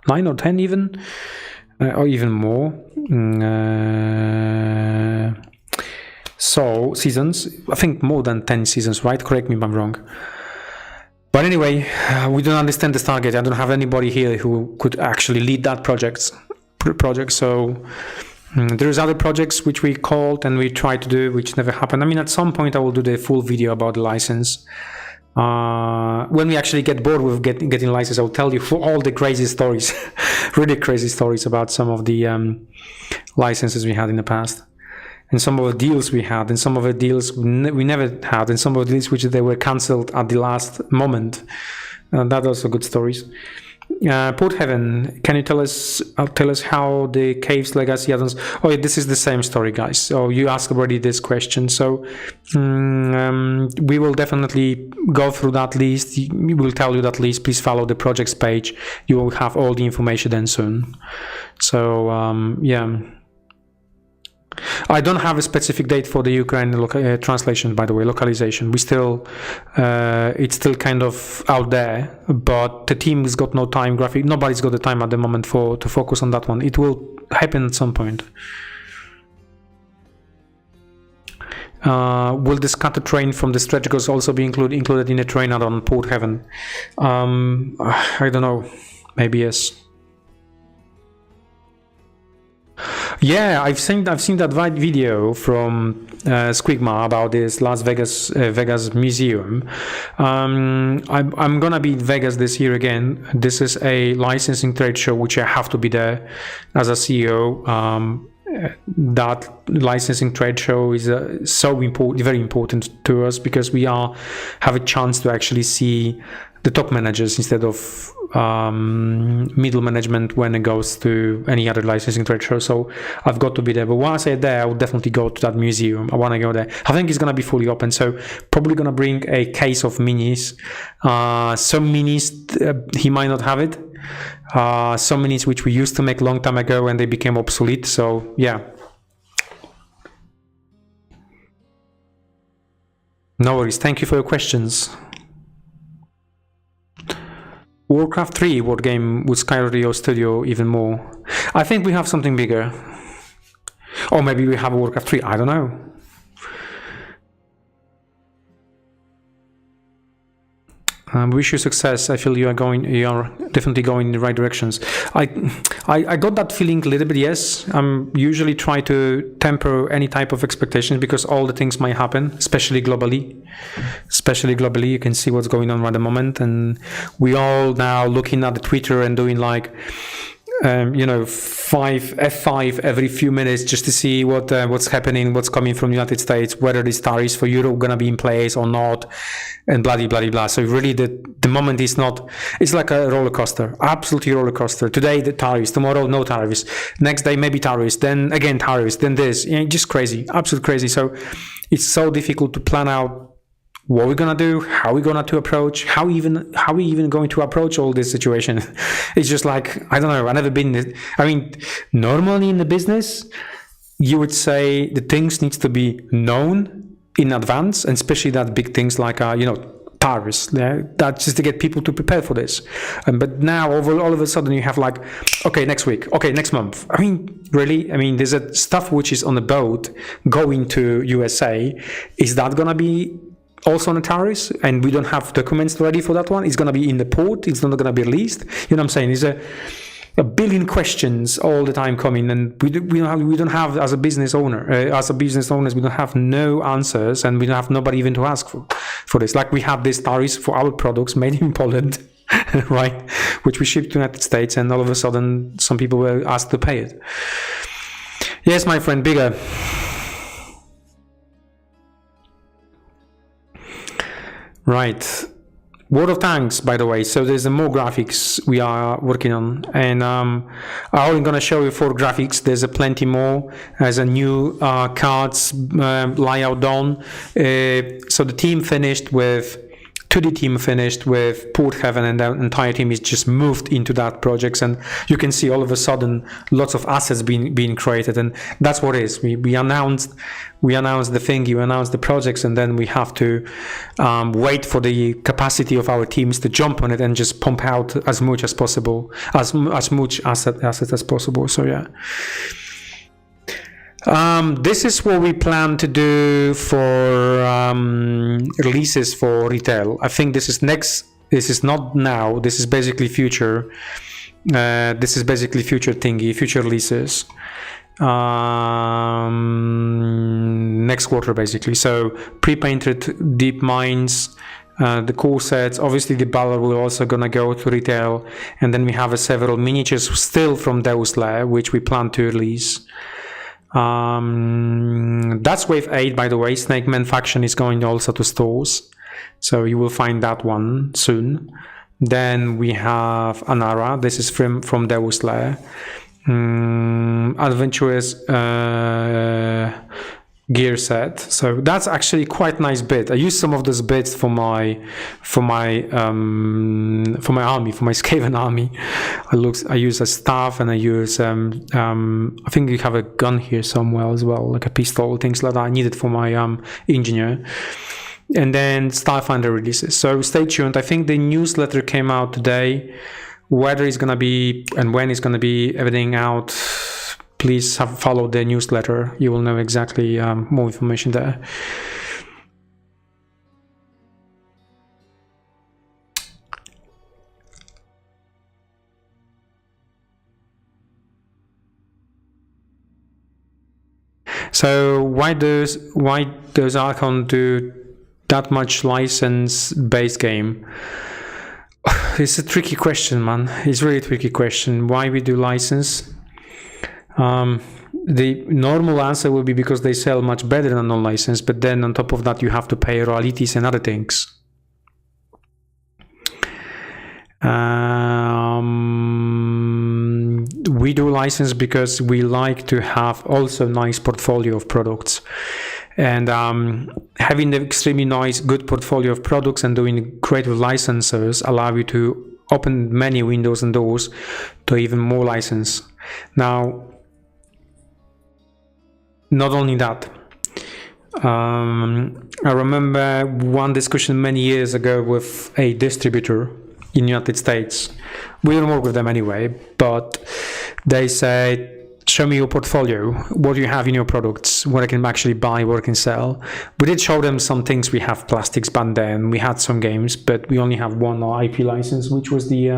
or 10 even, or even more. So seasons, I think more than 10 seasons, right? Correct me if I'm wrong. But anyway, we don't understand the Stargate. I don't have anybody here who could actually lead that project. So there's other projects which we called and we tried to do, which never happened. I mean, at some point I will do the full video about the license. When we actually get bored with getting license, I'll tell you all the crazy stories, really crazy stories about some of the licenses we had in the past, and some of the deals we had, and some of the deals we never had, and some of the deals which they were cancelled at the last moment. That also good stories. Porthaven, can you tell us how the Caves Legacy add-ons? Oh, this is the same story, guys. So you asked already this question. So we will definitely go through that list. We will tell you that list. Please follow the projects page. You will have all the information then soon. So yeah. I don't have a specific date for the Ukraine translation, by the way, localization. We still, it's still kind of out there, but the team has got no time. Nobody's got the time at the moment to focus on that one. It will happen at some point. Will the scatter train from the stretch goals also be included in the train add-on Porthaven? I don't know. Maybe yes. Yeah, I've seen that video from Squigma about this Las Vegas museum. I'm gonna be in Vegas this year again. This is a licensing trade show which I have to be there as a CEO. That licensing trade show is so important, very important to us, because we have a chance to actually see the top managers instead of middle management when it goes to any other licensing trade show. So I've got to be there. But once I'm there, I will definitely go to that museum. I want to go there. I think it's going to be fully open. So probably going to bring a case of minis. Some minis, he might not have it. Some minis which we used to make a long time ago and they became obsolete. So yeah. No worries. Thank you for your questions. Warcraft 3, what game would skyrocket your studio even more? I think we have something bigger. Or maybe we have Warcraft 3, I don't know. Wish you success. I feel you are definitely going in the right directions. I got that feeling a little bit, yes. I'm usually try to temper any type of expectations because all the things might happen, especially globally. You can see what's going on right at the moment, and we all now looking at the Twitter and doing like F5 every few minutes just to see what's happening, what's coming from the United States, whether these tariffs for Europe gonna be in place or not, and blah blah blah. So really the moment is not, it's like a roller coaster, absolutely roller coaster. Today the tariffs, tomorrow no tariffs, next day maybe tariffs, then again tariffs, then this, just crazy, absolute crazy. So it's so difficult to plan out what we're gonna do, how we're gonna to approach, how we even going to approach all this situation. It's just like, I don't know, I've never been, I mean, normally in the business, you would say the things needs to be known in advance, and especially that big things like, tariffs. Yeah? That's just to get people to prepare for this. But now, all of a sudden, you have like, okay, next week, okay, next month. I mean, really? I mean, there's a stuff which is on the boat going to USA. Is that gonna be also on the tariffs, and we don't have documents ready for that one? It's going to be in the port, it's not going to be released. You know what I'm saying? There's a billion questions all the time coming, and we don't have as a business owners, we don't have no answers, and we don't have nobody even to ask for this. Like we have these tariffs for our products made in Poland, right, which we ship to the United States, and all of a sudden some people were asked to pay it. Yes, my friend, bigger. Right. World of Tanks, by the way. So there's more graphics we are working on, and I'm only gonna show you 4 graphics. There's a plenty more. There's a new cards layout done. So the team finished with 2D team finished with Porthaven, and the entire team is just moved into that projects, and you can see all of a sudden lots of assets being created, and that's what it is. We announced the thing, you announced the projects, and then we have to wait for the capacity of our teams to jump on it and just pump out as much as possible, as much assets as possible. So yeah. This is what we plan to do for releases for retail. I think this is next. This is not now. This is basically future. This is basically future thingy, future releases. Next quarter, basically. So pre-painted deep mines, the core sets. Obviously, the Balor will also gonna go to retail, and then we have several miniatures still from Deus Lair, which we plan to release. That's wave 8, by the way. Snake Man faction is going also to stores, so you will find that one soon. Then we have Anara. This is from Deus Lair. Adventurous gear set. So that's actually quite nice bit. I use some of those bits for my army, for my Skaven army. I use a staff, and I use I think you have a gun here somewhere as well, like a pistol, things like that. I need it for my engineer. And then Starfinder releases. So stay tuned. I think the newsletter came out today. Whether it's gonna be and when it's gonna be everything out, please follow the newsletter. You will know exactly more information there. So why does Archon do that much license-based game? It's a tricky question, man. It's really a tricky question. Why we do license? The normal answer will be because they sell much better than non-license, but then on top of that you have to pay royalties and other things. We do license because we like to have also nice portfolio of products, and having the extremely nice good portfolio of products and doing great with licensors allow you to open many windows and doors to even more license. Now, not only that, I remember one discussion many years ago with a distributor in the United States. We don't work with them anyway, but they said, show me your portfolio, what do you have in your products, what I can actually buy, what I can sell. We did show them some things. We have plastics back then, we had some games, but we only have one IP license, which was the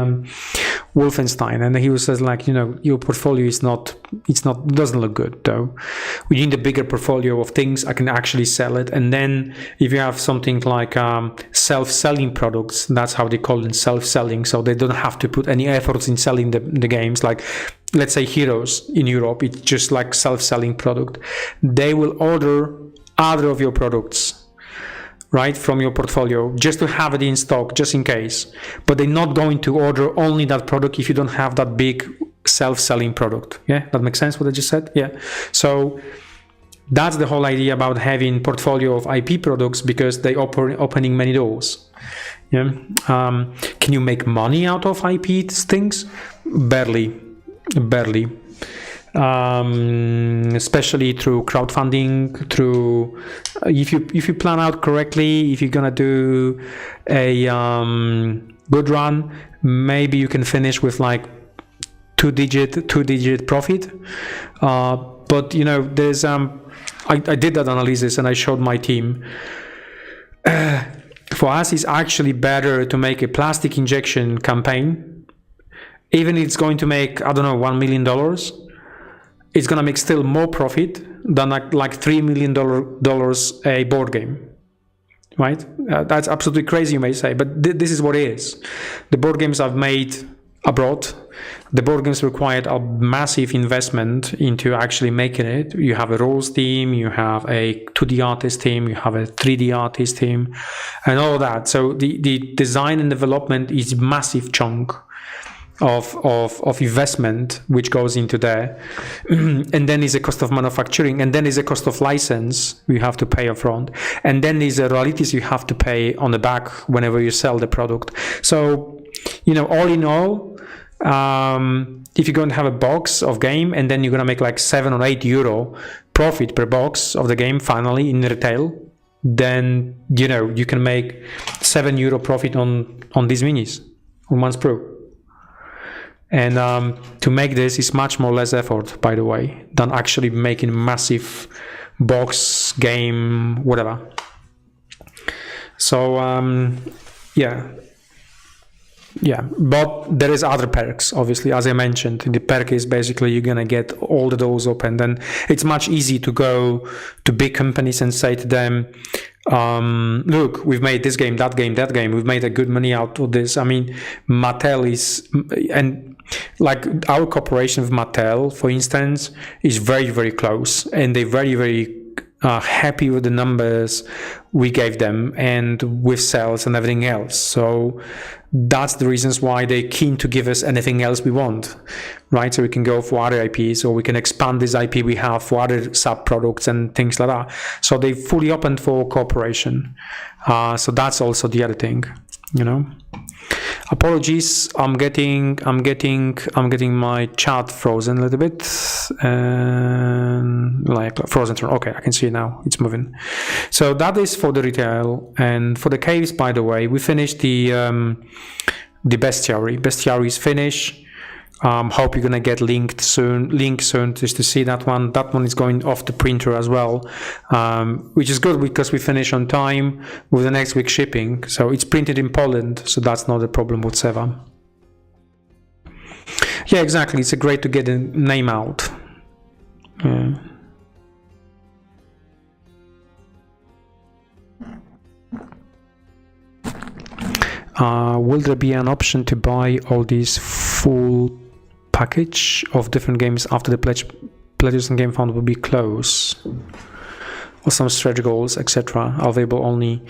Wolfenstein. And he was says like, you know, your portfolio is not, doesn't look good though. We need a bigger portfolio of things I can actually sell it. And then if you have something like self-selling products, that's how they call it, self-selling. So they don't have to put any efforts in selling the games. Like, let's say Heroes in Europe, it's just like self-selling product. They will order other of your products, right, from your portfolio, just to have it in stock, just in case. But they're not going to order only that product if you don't have that big self-selling product. Yeah, that makes sense what I just said? Yeah. So that's the whole idea about having portfolio of IP products, because they opening many doors. Yeah. Can you make money out of IP things? Barely. Especially through crowdfunding, through if you plan out correctly, if you're gonna do a good run, maybe you can finish with like two digit profit. But you know, there's I did that analysis and I showed my team. For us, it's actually better to make a plastic injection campaign. Even if it's going to make, I don't know, $1 million, it's going to make still more profit than like $3 million a board game, right? That's absolutely crazy, you may say, but this is what it is. The board games I've made abroad. The board games required a massive investment into actually making it. You have a rules team, you have a 2D artist team, you have a 3D artist team, and all that. So the design and development is massive chunk of investment which goes into there. And then is a cost of manufacturing, and then is a cost of license you have to pay upfront, and then is a royalties you have to pay on the back whenever you sell the product. So, you know, all in all, if you're going to have a box of game and then you're going to make like 7 or 8 euro profit per box of the game finally in retail, then, you know, you can make 7 euro profit on these minis, on Once Pro. And to make this is much more less effort, by the way, than actually making massive box game, whatever. So yeah, but there is other perks, obviously, as I mentioned. The perk is basically you're gonna get all the doors open. Then it's much easier to go to big companies and say to them, look, we've made this game, that game, that game, we've made a good money out of this. I mean, Mattel is, and like our cooperation with Mattel, for instance, is very, very close, and they're very, very happy with the numbers we gave them and with sales and everything else. So that's the reasons why they're keen to give us anything else we want, right? So we can go for other IPs, or we can expand this IP we have for other sub products and things like that. So they're fully open for cooperation. So that's also the other thing, you know. Apologies, I'm getting my chat frozen a little bit, and like frozen turn. Okay, I can see it now, it's moving. So that is for the retail. And for the caves, by the way, we finished the bestiary. Bestiary is finished. Hope you're gonna get link soon just to see that one. That one is going off the printer as well, which is good because we finish on time with the next week shipping. So it's printed in Poland, so that's not a problem whatsoever. Yeah, exactly. It's a great to get a name out. Yeah. Will there be an option to buy all these full package of different games after the pledges and game fund will be closed, or some stretch goals, etc., are available only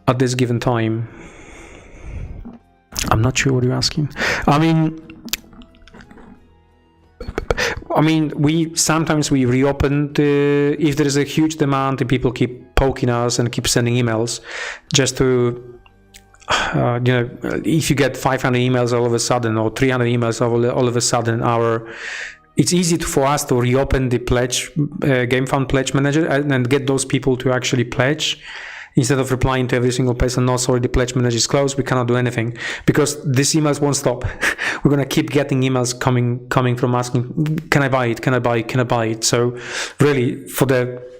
at this given time? I'm not sure what you're asking. I mean, we sometimes reopen if there is a huge demand and people keep poking us and keep sending emails just to. You know, if you get 500 emails all of a sudden, or 300 emails all of a sudden, it's easy for us to reopen the pledge, Game Fund Pledge Manager, and get those people to actually pledge, instead of replying to every single person, no, sorry, the pledge manager is closed, we cannot do anything, because these emails won't stop. We're going to keep getting emails coming from asking, can I buy it, can I buy it, can I buy it? So really, for the,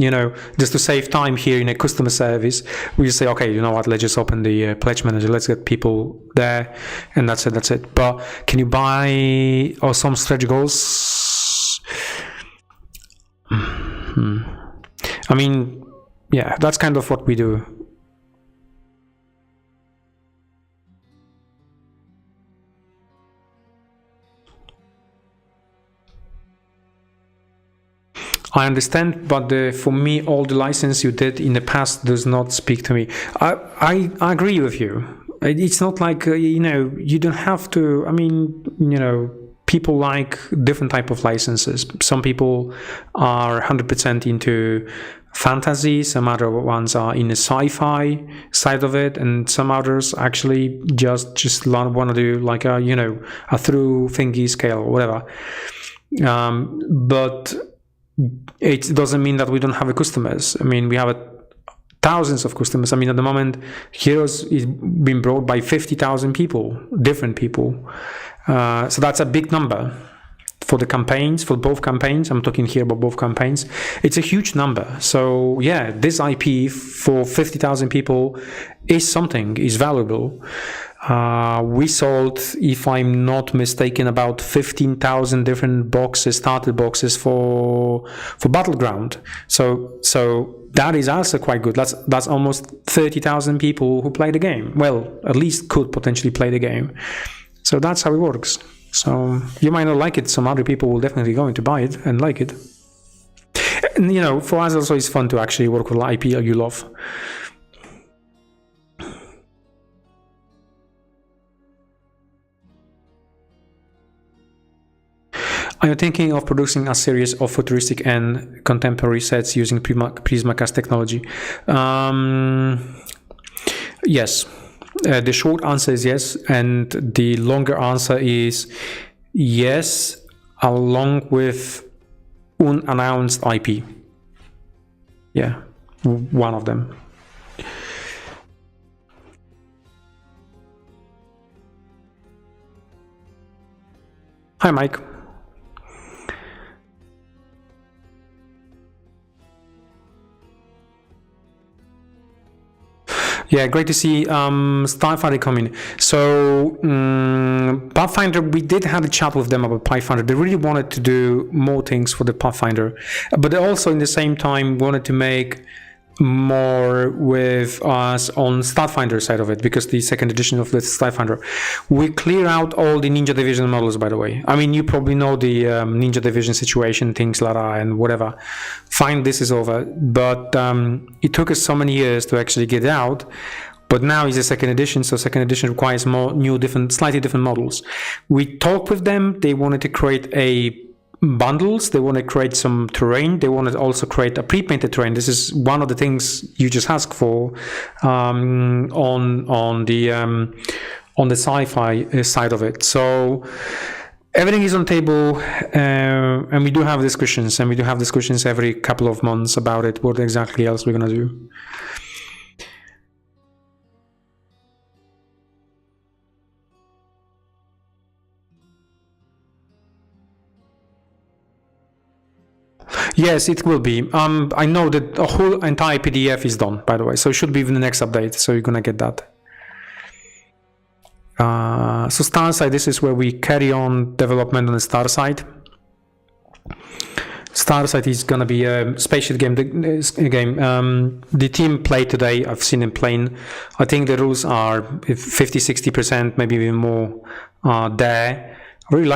you know, just to save time here in a customer service, we just say, okay, you know what, let's just open the pledge manager, let's get people there, and that's it. But can you buy or some stretch goals? I mean, yeah, that's kind of what we do. I understand, but for me, all the license you did in the past does not speak to me. I agree with you. It's not like, you know, you don't have to, I mean, you know, people like different type of licenses. Some people are 100% into fantasy, some other ones are in the sci-fi side of it, and some others actually just want to do like a, you know, a through thingy scale or whatever. But it doesn't mean that we don't have customers. I mean, we have thousands of customers. I mean, at the moment, Heroes is being brought by 50,000 people, different people. So that's a big number for the campaigns, for both campaigns. I'm talking here about both campaigns. It's a huge number. So yeah, this IP for 50,000 people is something, is valuable. We sold, if I'm not mistaken, about 15,000 different boxes, starter boxes for Battleground. So that is also quite good. That's almost 30,000 people who play the game. Well, at least could potentially play the game. So that's how it works. So you might not like it, some other people will definitely going to buy it and like it. And, you know, for us also it's fun to actually work with IP you love. Are you thinking of producing a series of futuristic and contemporary sets using Prismacast technology? Yes. The short answer is yes, and the longer answer is yes, along with unannounced IP. Yeah, one of them. Hi, Mike. Yeah, great to see Starfighter coming. So Pathfinder, we did have a chat with them about Pathfinder. They really wanted to do more things for the Pathfinder, but they also in the same time wanted to make more with us on Starfinder side of it, because the second edition of the Starfinder, we clear out all the Ninja Division models, by the way. I mean, you probably know the Ninja Division situation, things like that and whatever. Fine, this is over, but it took us so many years to actually get it out. But now it's a second edition, so second edition requires more new, slightly different models. We talked with them. They wanted to create bundles, they want to create some terrain, they want to also create a pre-painted terrain. This is one of the things you just asked for on the sci-fi side of it. So everything is on table, and we do have discussions, every couple of months about it, what exactly else we're gonna do. Yes, it will be. I know that the whole entire PDF is done, by the way, so it should be in the next update, so you're gonna get that. So Starcide, this is where we carry on development on the Starcide. Starcide is gonna be a spaceship game. The team played today. I've seen them playing. I think the rules are 50-60%, maybe even more there. I really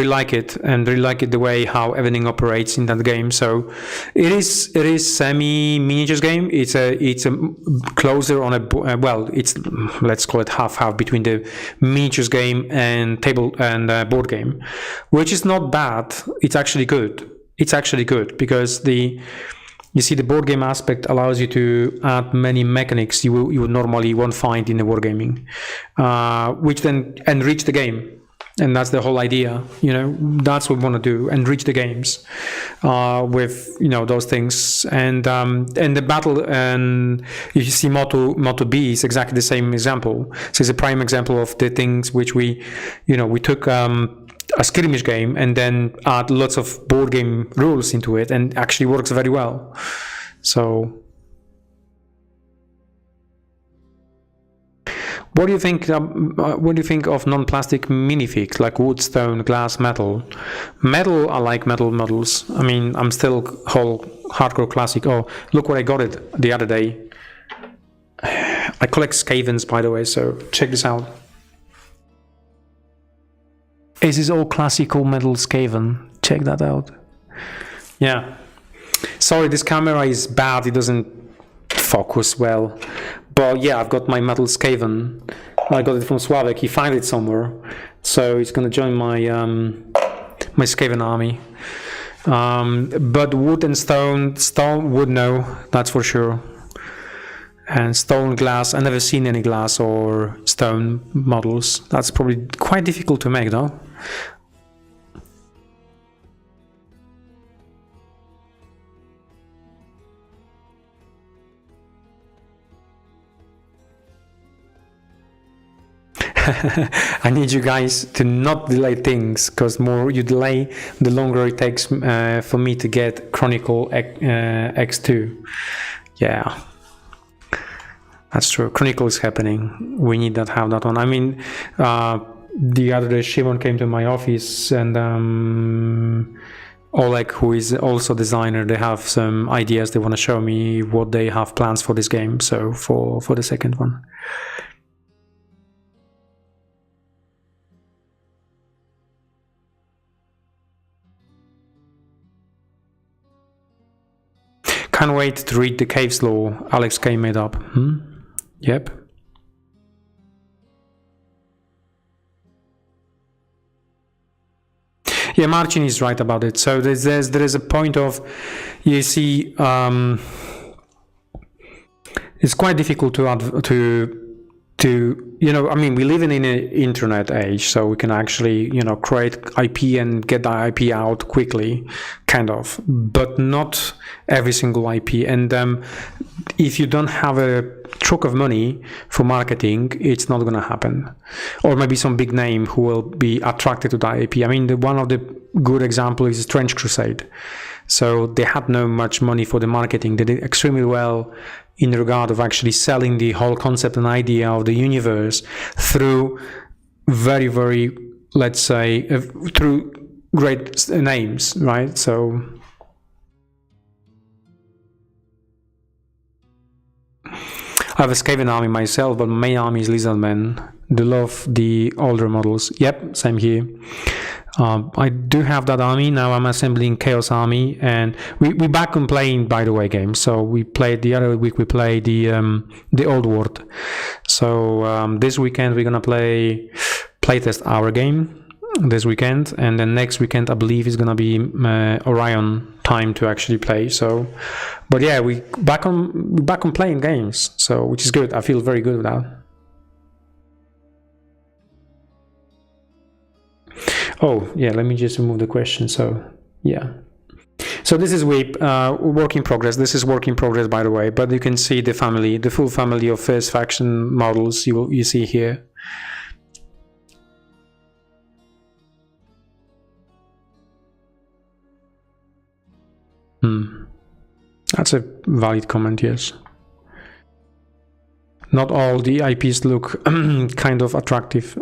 like it, and really like it the way how everything operates in that game. So it is semi miniatures game. It's a closer on a well, it's, let's call it half between the miniatures game and table and board game, which is not bad. It's actually good. It's actually good because you see the board game aspect allows you to add many mechanics you would normally won't find in the wargaming, which then enrich the game. And that's the whole idea, you know, that's what we want to do, enrich the games with, you know, those things. And the battle, and you see Moto B is exactly the same example. So it's a prime example of the things which we took a skirmish game and then add lots of board game rules into it, and actually works very well. So what do you think? What do you think of non-plastic minifigs like wood, stone, glass, metal? Metal, I like metal models. I mean, I'm still whole hardcore classic. Oh, look what I got it the other day. I collect Skavens, by the way, so check this out. This is all classical metal Skaven. Check that out. Yeah. Sorry, this camera is bad. It doesn't focus well. But yeah, I've got my metal Skaven. I got it from Sławek. He found it somewhere, so he's gonna join my my Skaven army. But wood and stone wood, no, that's for sure. And stone, glass, I've never seen any glass or stone models. That's probably quite difficult to make, though. I need you guys to not delay things, because the more you delay, the longer it takes for me to get Chronicle X2. Yeah, that's true. Chronicle is happening. We need to have that one. I mean, the other day Shimon came to my office, and Oleg, who is also designer, they have some ideas. They want to show me what they have plans for this game. So for the second one. Can't wait to read the Caves Law Alex K made up. Yep. Yeah, Marcin is right about it. So there is a point of, you see, it's quite difficult to you know, I mean, we live in an internet age, so we can actually, you know, create IP and get the IP out quickly, kind of, but not every single IP. And if you don't have a truck of money for marketing, it's not going to happen. Or maybe some big name who will be attracted to that IP. I mean, one of the good examples is Trench Crusade. So they had no much money for the marketing. They did extremely well in regard of actually selling the whole concept and idea of the universe through very, very, let's say, through great names, right? So I have a Skaven army myself, but my main army is Lizardmen. They love the older models. Yep, same here. I do have that army now. I'm assembling Chaos Army, and we back on playing, by the way, games. So we played the other week. We played the Old World. So this weekend we're gonna playtest our game this weekend, and then next weekend I believe is gonna be Orion time to actually play. So, but yeah, we back on playing games. So which is good. I feel very good with that. Oh, yeah, let me just remove the question. So, yeah. So this is work in progress. This is work in progress, by the way, but you can see the family, the full family of first faction models you see here. That's a valid comment, yes. Not all the IPs look kind of attractive.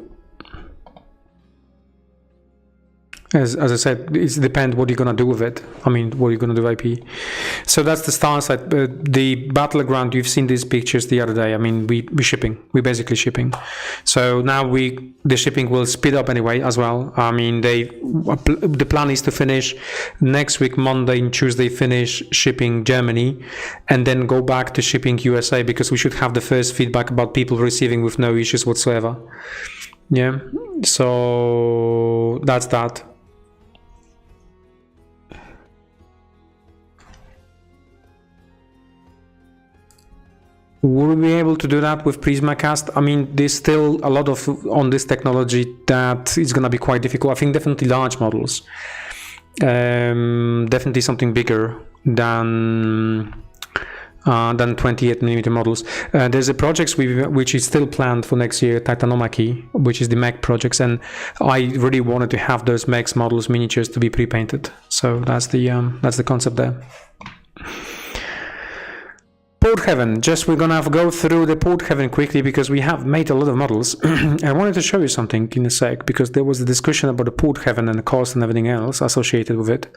As I said, it depends what you're gonna do with it. I mean, what you're gonna do with IP. So that's the Starcide. The battleground, you've seen these pictures the other day. I mean, we're shipping. We're basically shipping. So now the shipping will speed up anyway as well. I mean, the plan is to finish next week, Monday and Tuesday, finish shipping Germany, and then go back to shipping USA, because we should have the first feedback about people receiving with no issues whatsoever. Yeah. So that's that. Will we be able to do that with Prismacast? I mean, there's still a lot of on this technology that is going to be quite difficult. I think definitely large models, definitely something bigger than 28mm models. There's a project which is still planned for next year, Titanomachy, which is the mech projects, and I really wanted to have those mechs models miniatures to be pre-painted. So that's the concept there. Porthaven, we're gonna go through the Porthaven quickly because we have made a lot of models. I wanted to show you something in a sec, because there was a discussion about the Porthaven and the cost and everything else associated with it.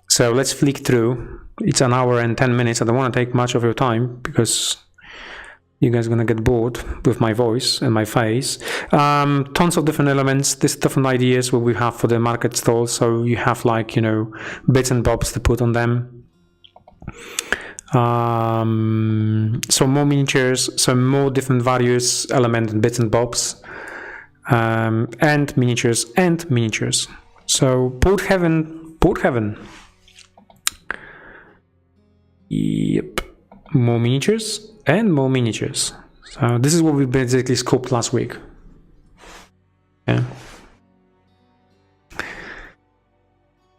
So let's flick through. It's an hour and 10 minutes. I don't want to take much of your time because you guys are gonna get bored with my voice and my face. Tons of different elements, there's different ideas what we have for the market stalls. So you have, like, you know, bits and bobs to put on them. So more miniatures, so more different various elements and bits and bobs, and miniatures. So Porthaven. Yep, more miniatures and more miniatures. So this is what we basically scoped last week. Yeah.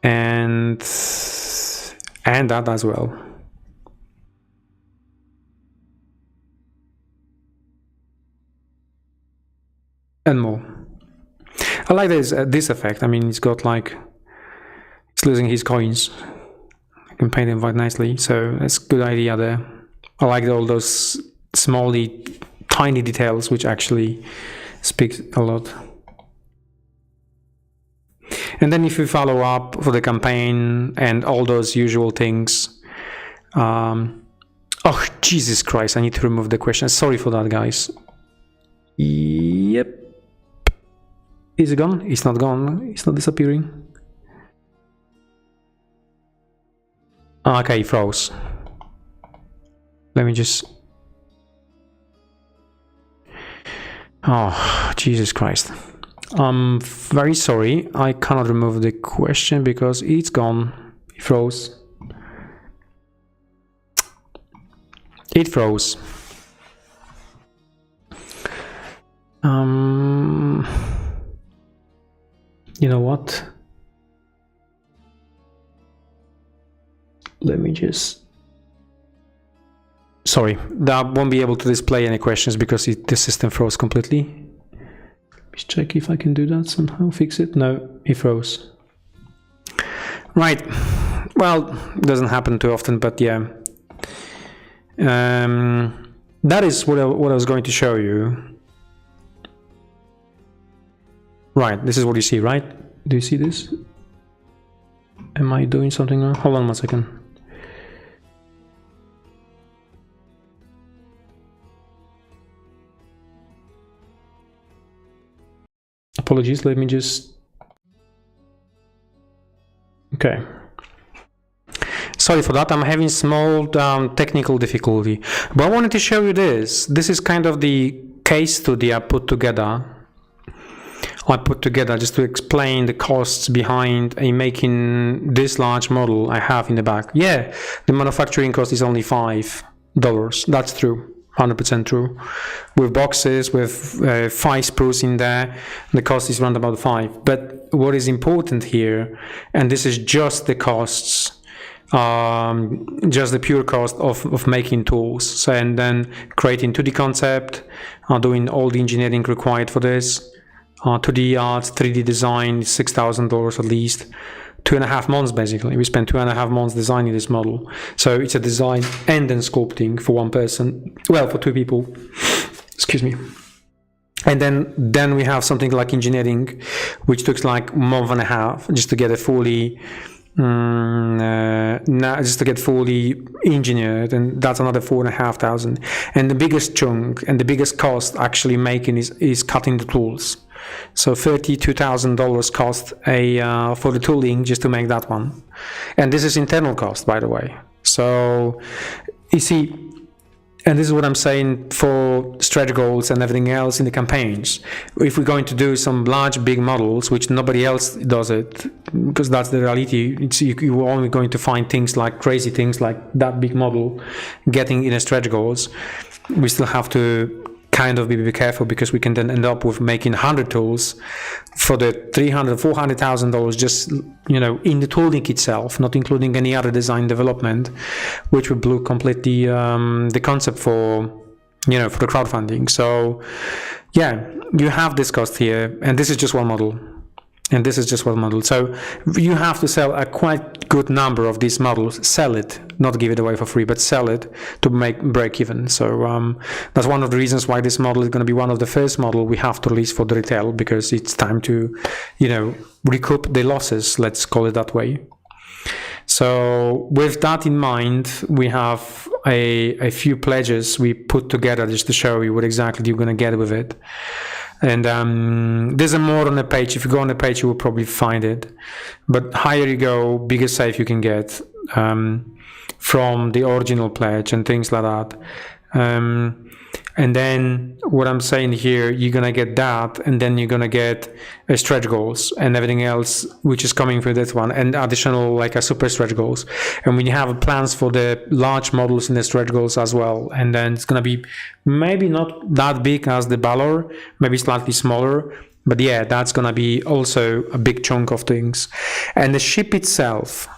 And that as well. And more. I like this effect. I mean, it's got, like, he's losing his coins. I can paint him quite nicely, so that's a good idea there. I like all those tiny details which actually speak a lot. And then if you follow up for the campaign and all those usual things, oh Jesus Christ, I need to remove the question. Sorry for that, guys. Yep. Is it gone? It's not gone. It's not disappearing. Okay, froze. Let me just... Oh, Jesus Christ. I'm very sorry. I cannot remove the question because it's gone. It froze. It froze. You know what? Let me just... Sorry, I won't be able to display any questions because the system froze completely. Let's check if I can do that somehow, fix it. No, it froze. Right, well, it doesn't happen too often, but yeah. That is what I was going to show you. Right, this is what you see, right? Do you see this? Am I doing something wrong? Hold on 1 second. Apologies, let me just... Okay. Sorry for that, I'm having small technical difficulty. But I wanted to show you this. This is kind of the case study I put together just to explain the costs behind making this large model I have in the back. Yeah, the manufacturing cost is only $5. That's true, 100% true. With boxes, with 5 sprues in there, the cost is around about 5. But what is important here, and this is just the costs, just the pure cost of making tools. So, and then creating 2D concept, doing all the engineering required for this. 2D art, 3D design, $6,000 at least. 2.5 months basically. We spent 2.5 months designing this model. So it's a design and then sculpting for one person. Well, for 2 people. Excuse me. And then we have something like engineering, which took like a month and a half just to get a fully fully engineered, and that's another 4,500. And the biggest chunk and the biggest cost actually making is cutting the tools. So $32,000 cost for the tooling just to make that one, and this is internal cost, by the way. So you see, and this is what I'm saying for stretch goals and everything else in the campaigns. If we're going to do some large, big models, which nobody else does it, because that's the reality, you're only going to find things like crazy things like that big model getting in a stretch goals. We still have to kind of be careful because we can then end up with making 100 tools for the $300,000-$400,000 just, you know, in the tooling itself, not including any other design development, which would blow completely the concept for, you know, for the crowdfunding. So yeah, you have this cost here, and this is just one model. And this is just one model. So you have to sell a quite good number of these models, sell it, not give it away for free, but sell it to break even. So that's one of the reasons why this model is going to be one of the first model we have to release for the retail, because it's time to, you know, recoup the losses, let's call it that way. So with that in mind, we have a few pledges we put together just to show you what exactly you're going to get with it. And there's more on the page. If you go on the page, you will probably find it. But higher you go, bigger save you can get from the original pledge and things like that. And then what I'm saying here, you're gonna get that, and then you're gonna get a stretch goals and everything else which is coming for that one, and additional like a super stretch goals. And when you have plans for the large models in the stretch goals as well, and then it's gonna be maybe not that big as the Balor, maybe slightly smaller, but yeah, that's gonna be also a big chunk of things. And the ship itself,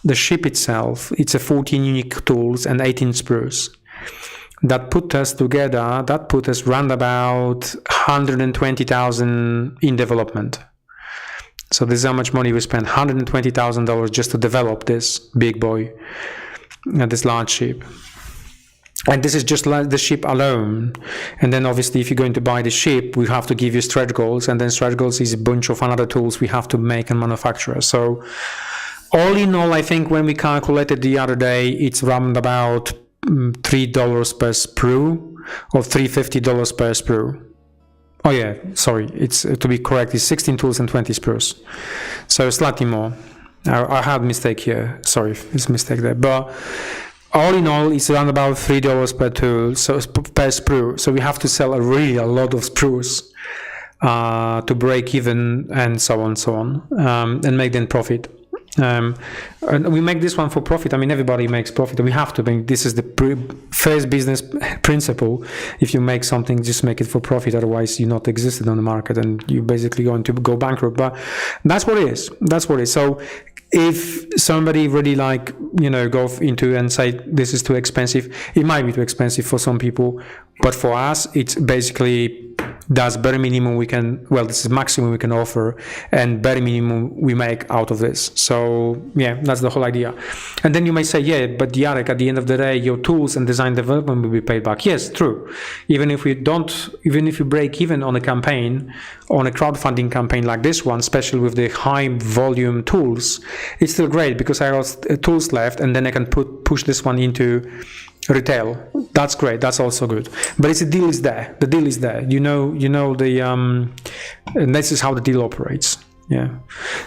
it's a 14 unique tools and 18 sprues. That put us together, that put us round about 120,000 in development. So this is how much money we spent, $120,000 just to develop this big boy, this large ship. And this is just like the ship alone. And then obviously if you're going to buy the ship, we have to give you stretch goals, and then stretch goals is a bunch of other tools we have to make and manufacture. So all in all, I think when we calculated the other day, it's round about $3 per sprue or $350 per sprue. Oh yeah, sorry, it's to be correct, it's 16 tools and 20 sprues, so slightly more. I had a mistake here, sorry, it's a mistake there. But all in all, it's around about $3 per tool, so per sprue. So we have to sell a lot of sprues to break even, and so on, and make then profit. And we make this one for profit. I mean, everybody makes profit. We have to. I mean, this is the first business principle. If you make something, just make it for profit. Otherwise, you're not existed on the market, and you're basically going to go bankrupt. But that's what it is. That's what it is. So if somebody really go into and say this is too expensive, it might be too expensive for some people, but for us, it's basically that's bare minimum we can, well, this is maximum we can offer, and bare minimum we make out of this. So yeah, that's the whole idea. And then you may say, yeah, but Jarek, at the end of the day, your tools and design development will be paid back. Yes, true. Even if you break even on a campaign, on a crowdfunding campaign like this one, especially with the high volume tools, it's still great because I got tools left, and then I can push this one into retail. That's great. That's also good. But the deal is there. The deal is there. You know and this is how the deal operates. Yeah.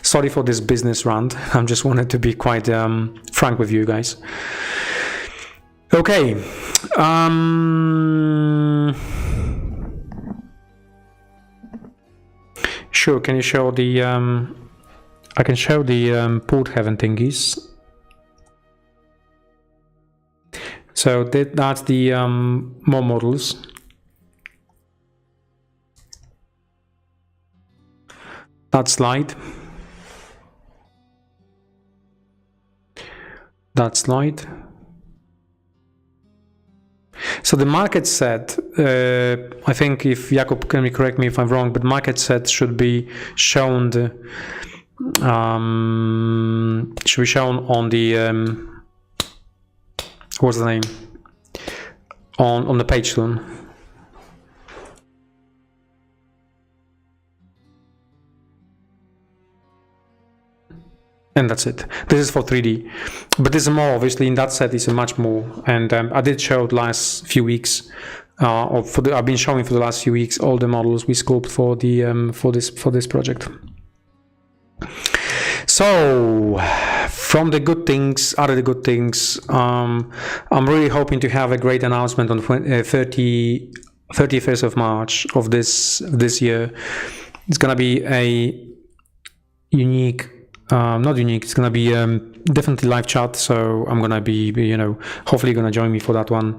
Sorry for this business rant. I just wanted to be quite frank with you guys. Okay. Sure. Can you show the? I can show the Porthaven thingies. So that's the more models. That slide. That slide. So the market set, I think, if Jakub can correct me if I'm wrong, but market set should be shown. Should be shown on the. What's the name? On the page soon. And that's it. This is for 3D, but there's more. Obviously, in that set is a much more. And I did show the last few weeks, I've been showing for the last few weeks all the models we scoped for the for this project. So, from the good things, out of the good things, I'm really hoping to have a great announcement on 31st of March of this year. It's gonna be a unique, not unique. It's gonna be definitely live chat. So I'm gonna be, hopefully you're gonna join me for that one,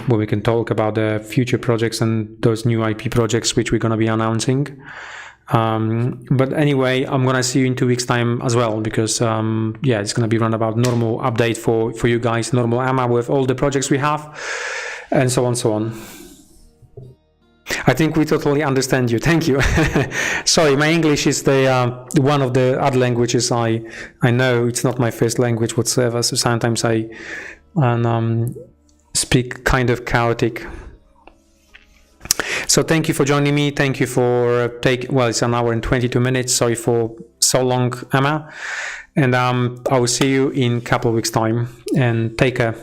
where we can talk about the future projects and those new IP projects which we're gonna be announcing. But anyway, I'm gonna see you in 2 weeks time as well, because yeah, it's gonna be run about normal update for you guys, normal AMA with all the projects we have, and so on. I think we totally understand you. Thank you. Sorry, my English is the one of the other languages I know. It's not my first language whatsoever, so sometimes I speak kind of chaotic. So thank you for joining me. Thank you for it's an hour and 22 minutes. Sorry for so long, Emma. And I will see you in a couple of weeks' time. And take care.